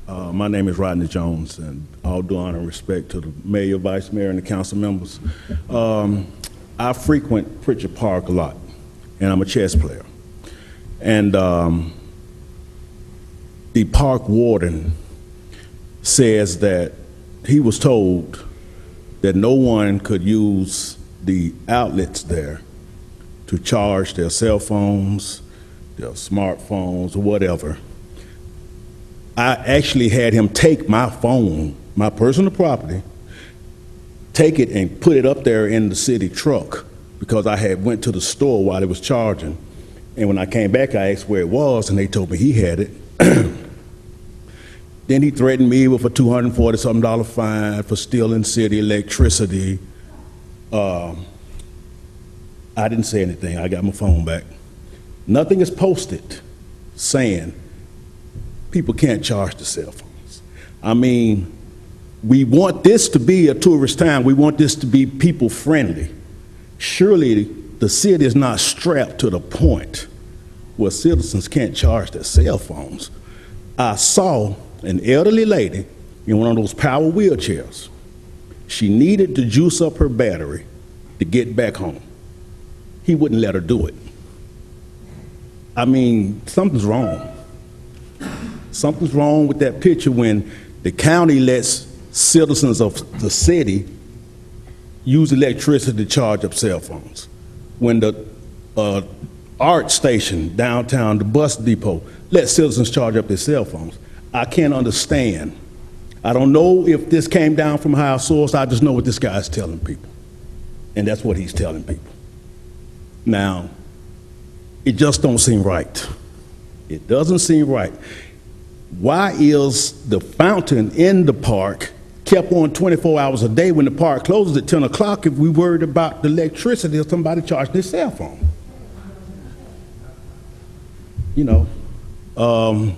S17: My name is Rodney Jones, and all due honor and respect to the mayor, vice mayor, and the council members. I frequent Pritchard Park a lot, and I'm a chess player. And the park warden says that he was told that no one could use the outlets there to charge their cell phones, their smartphones, or whatever. I actually had him take my phone, my personal property, take it and put it up there in the city truck because I had went to the store while it was charging. And when I came back, I asked where it was, and they told me he had it. Then he threatened me with a $240-something fine for stealing city electricity. I didn't say anything. I got my phone back. Nothing is posted saying people can't charge the cell phones. I mean, we want this to be a tourist town. We want this to be people friendly. Surely the city is not strapped to the point where citizens can't charge their cell phones. I saw an elderly lady in one of those power wheelchairs. She needed to juice up her battery to get back home. He wouldn't let her do it. I mean, something's wrong. Something's wrong with that picture when the county lets citizens of the city use electricity to charge up cell phones. When the art station downtown, the bus depot, let citizens charge up their cell phones. I can't understand. I don't know if this came down from a higher source. I just know what this guy's telling people. And that's what he's telling people. Now, it just don't seem right. It doesn't seem right. Why is the fountain in the park kept on 24 hours a day when the park closes at 10 o'clock if we worried about the electricity or somebody charging their cell phone? You know.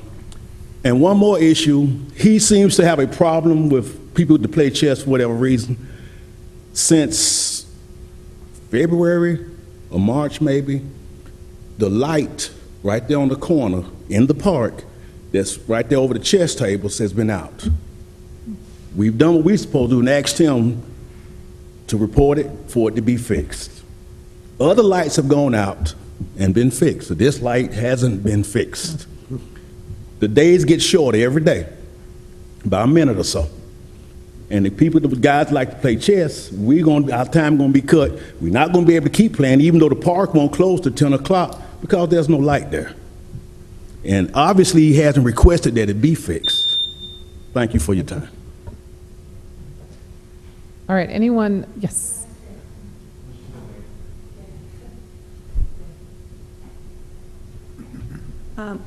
S17: And one more issue, he seems to have a problem with people to play chess for whatever reason. Since February or March maybe, the light right there on the corner in the park that's right there over the chess tables has been out. We've done what we're supposed to do and asked him to report it for it to be fixed. Other lights have gone out and been fixed, so this light hasn't been fixed. The days get shorter every day, by a minute or so. And the people, the guys like to play chess, our time gonna be cut. We're not gonna be able to keep playing even though the park won't close till 10 o'clock because there's no light there. And obviously he hasn't requested that it be fixed. Thank you for your time.
S1: All right, anyone? Yes.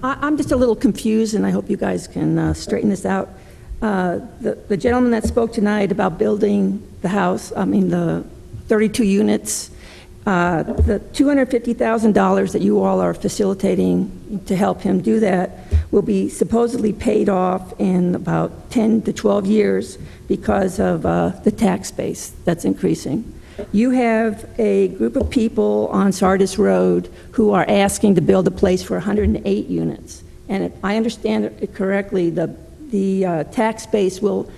S18: I'm just a little confused, and I hope you guys can straighten this out. The gentleman that spoke tonight about building the house, the 32 units, the $250,000 that you all are facilitating to help him do that will be supposedly paid off in about 10 to 12 years because of the tax base that's increasing. You have a group of people on Sardis Road who are asking to build a place for 108 units. And if I understand it correctly, the tax base will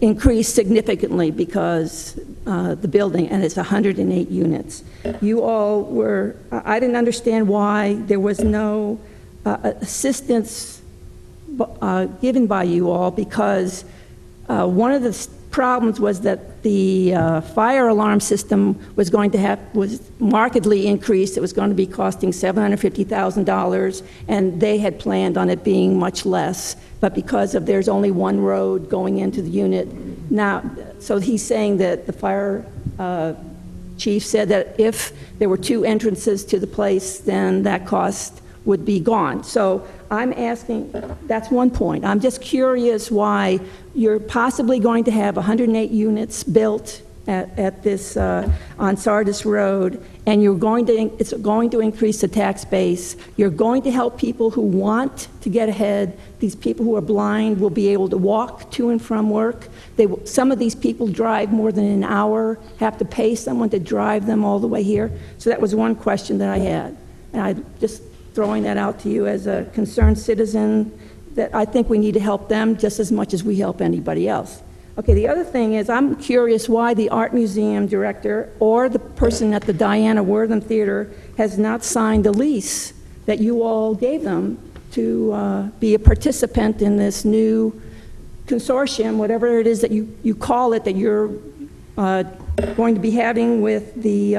S18: increase significantly because the building, and it's 108 units. You all were, I didn't understand why there was no assistance given by you all because one of the problems was that the fire alarm system was markedly increased. It was going to be costing $750,000, and they had planned on it being much less. But because of there's only one road going into the unit now, so he's saying that the fire chief said that if there were two entrances to the place, then that cost would be gone. So I'm asking, that's one point. I'm just curious why you're possibly going to have 108 units built at this, on Sardis Road, and it's going to increase the tax base. You're going to help people who want to get ahead. These people who are blind will be able to walk to and from work. Some of these people drive more than an hour, have to pay someone to drive them all the way here. So that was one question that I had. And I just throwing that out to you as a concerned citizen, that I think we need to help them just as much as we help anybody else. Okay, the other thing is I'm curious why the art museum director or the person at the Diana Wortham Theater has not signed a lease that you all gave them to be a participant in this new consortium, whatever it is that you call it, that you're going to be having with the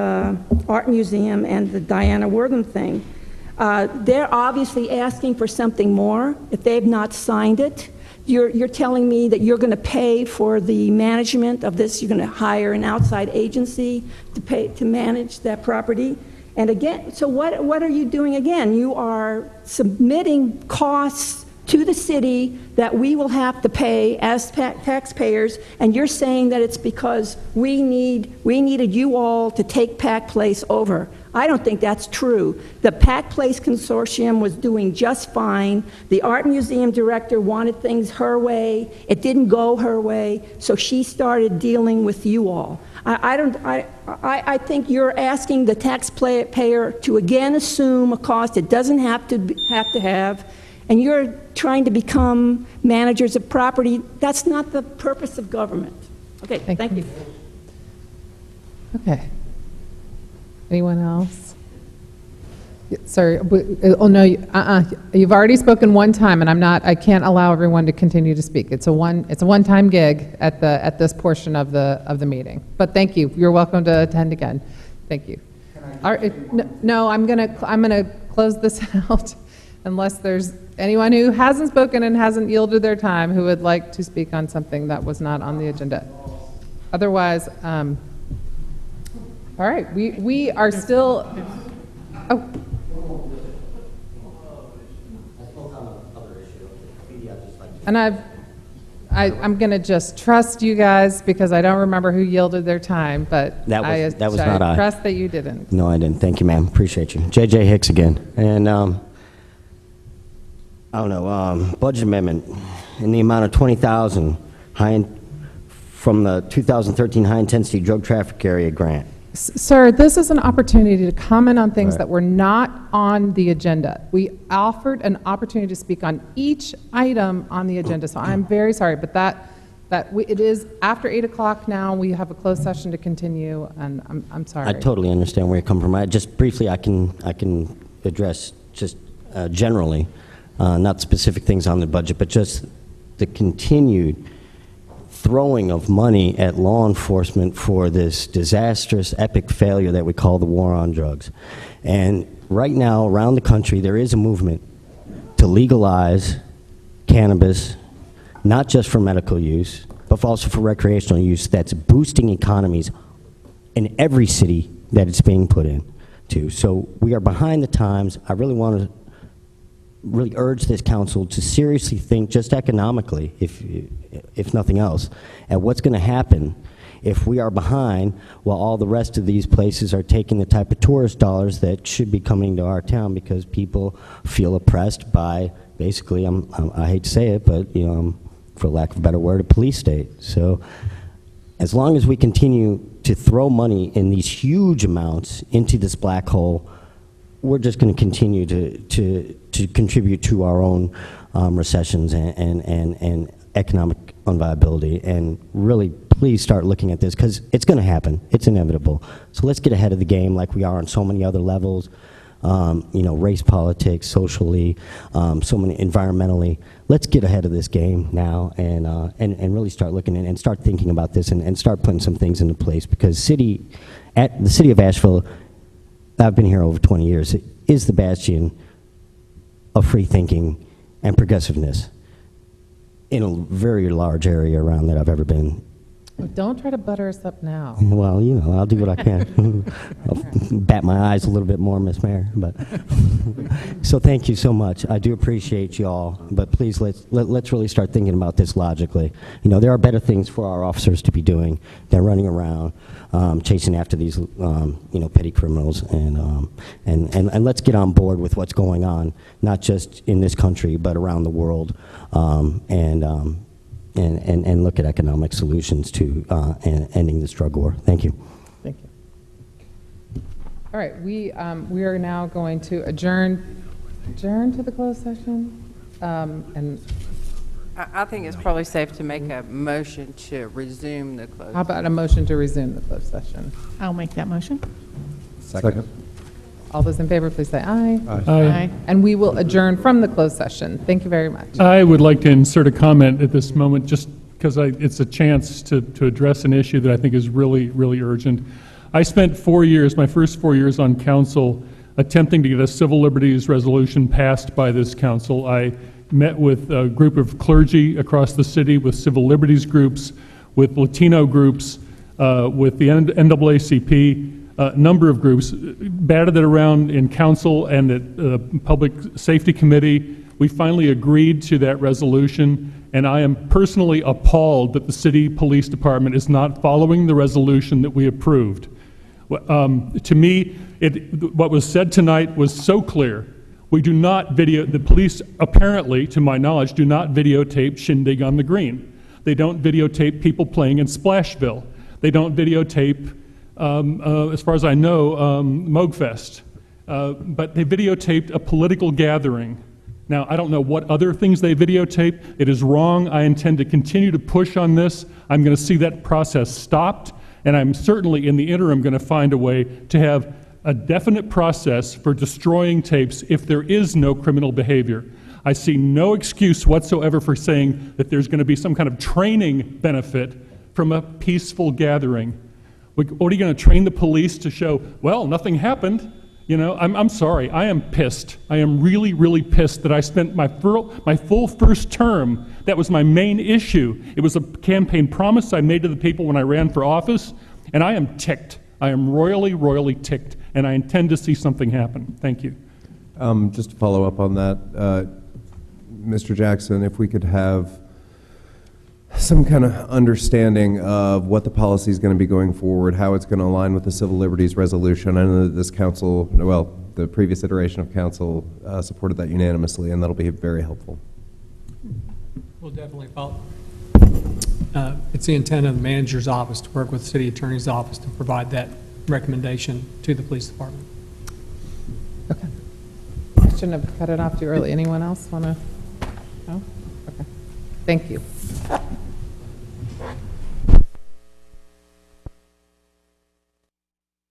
S18: Art Museum and the Diana Wortham thing. They're obviously asking for something more if they've not signed it. You're telling me that you're going to pay for the management of this. You're going to hire an outside agency to manage that property. And again, so what are you doing again? You are submitting costs to the city that we will have to pay as taxpayers, and you're saying that it's because we needed you all to take Pack Place over. I don't think that's true. The Pack Place Consortium was doing just fine. The art museum director wanted things her way. It didn't go her way, so she started dealing with you all. I think you're asking the taxpayer to again assume a cost it doesn't have to have, and you're trying to become managers of property. That's not the purpose of government. Okay, thank you.
S1: Okay. Anyone else? Sorry, oh no, you've already spoken one time, and I can't allow everyone to continue to speak. It's a one-time gig at this portion of the meeting. But thank you. You're welcome to attend again. Thank you. All right, no, I'm gonna close this out unless there's anyone who hasn't spoken and hasn't yielded their time who would like to speak on something that was not on the agenda. Otherwise, all right, we are still, oh. And I'm going to just trust you guys because I don't remember who yielded their time, but
S19: that was not I.
S1: Trust that you didn't.
S19: No, I didn't. Thank you, ma'am. Appreciate you. J.J. Hicks again. And I don't know, budget amendment in the amount of $20,000 from the 2013 high-intensity drug traffic area grant.
S1: Sir, this is an opportunity to comment on things that were not on the agenda. We offered an opportunity to speak on each item on the agenda, so I'm very sorry, but it is after 8 o'clock now. We have a closed session to continue, and I'm sorry.
S19: I totally understand where you come from. Just briefly, I can address just generally, not specific things on the budget, but just the continued throwing of money at law enforcement for this disastrous, epic failure that we call the war on drugs. And right now, around the country, there is a movement to legalize cannabis, not just for medical use, but also for recreational use, that's boosting economies in every city that it's being put into. So we are behind the times. I really want to urge this council to seriously think, just economically, if nothing else, at what's going to happen if we are behind while all the rest of these places are taking the type of tourist dollars that should be coming to our town because people feel oppressed by, basically, I hate to say it, but for lack of a better word, a police state. So as long as we continue to throw money in these huge amounts into this black hole, we're just going to continue to contribute to our own recessions and economic unviability. And really, please start looking at this because it's going to happen. It's inevitable. So let's get ahead of the game like we are on so many other levels. Race politics, socially, so many environmentally. Let's get ahead of this game now and really start looking and start thinking about this and start putting some things into place because the city of Asheville, I've been here over 20 years, it is the bastion of free thinking and progressiveness in a very large area around that I've ever been.
S1: Don't try to butter us up now.
S19: Well, I'll do what I can. I'll bat my eyes a little bit more, Miss Mayor. But so thank you so much. I do appreciate you all. But please, let's really start thinking about this logically. There are better things for our officers to be doing than running around chasing after these, petty criminals. And let's get on board with what's going on, not just in this country, but around the world. And look at economic solutions to ending this drug war. Thank you.
S1: Thank you. All right, we are now going to adjourn to the closed session. And
S20: I think it's probably safe to make a motion to resume the closed session.
S1: How about a motion to resume the closed session?
S5: I'll make that motion.
S14: Second.
S1: All those in favor, please say aye.
S4: Aye. Aye.
S1: And we will adjourn from the closed session. Thank you very much.
S4: I would like to insert a comment at this moment, just because it's a chance to address an issue that I think is really, really urgent. I spent 4 years, my first 4 years on council, attempting to get a civil liberties resolution passed by this council. I met with a group of clergy across the city, with civil liberties groups, with Latino groups, with the NAACP, a number of groups, batted it around in council and at the Public Safety Committee. We finally agreed to that resolution, and I am personally appalled that the city police department is not following the resolution that we approved. To me, what was said tonight was so clear. We do not the police apparently, to my knowledge, do not videotape Shindig on the Green. They don't videotape people playing in Splashville. They don't videotape, as far as I know, Moogfest. But they videotaped a political gathering. Now, I don't know what other things they videotape. It is wrong. I intend to continue to push on this. I'm going to see that process stopped, and I'm certainly in the interim going to find a way to have a definite process for destroying tapes if there is no criminal behavior. I see no excuse whatsoever for saying that there's going to be some kind of training benefit from a peaceful gathering. What are you going to train the police to show, well, nothing happened? You know, I'm sorry, I am pissed. I am really, really pissed that I spent my full first term, that was my main issue. It was a campaign promise I made to the people when I ran for office, and I am ticked. I am royally, royally ticked, and I intend to see something happen. Thank you.
S6: Just to follow up on that, Mr. Jackson, if we could have some kind of understanding of what the policy is going to be going forward, how it's going to align with the Civil Liberties Resolution. I know that this council, well, the previous iteration of council supported that unanimously, and that'll be very helpful.
S21: We'll definitely follow. It's the intent of the manager's office to work with the city attorney's office to provide that recommendation to the police department.
S1: Okay. I shouldn't have cut it off too early. Anyone else want to? No? Okay. Thank you.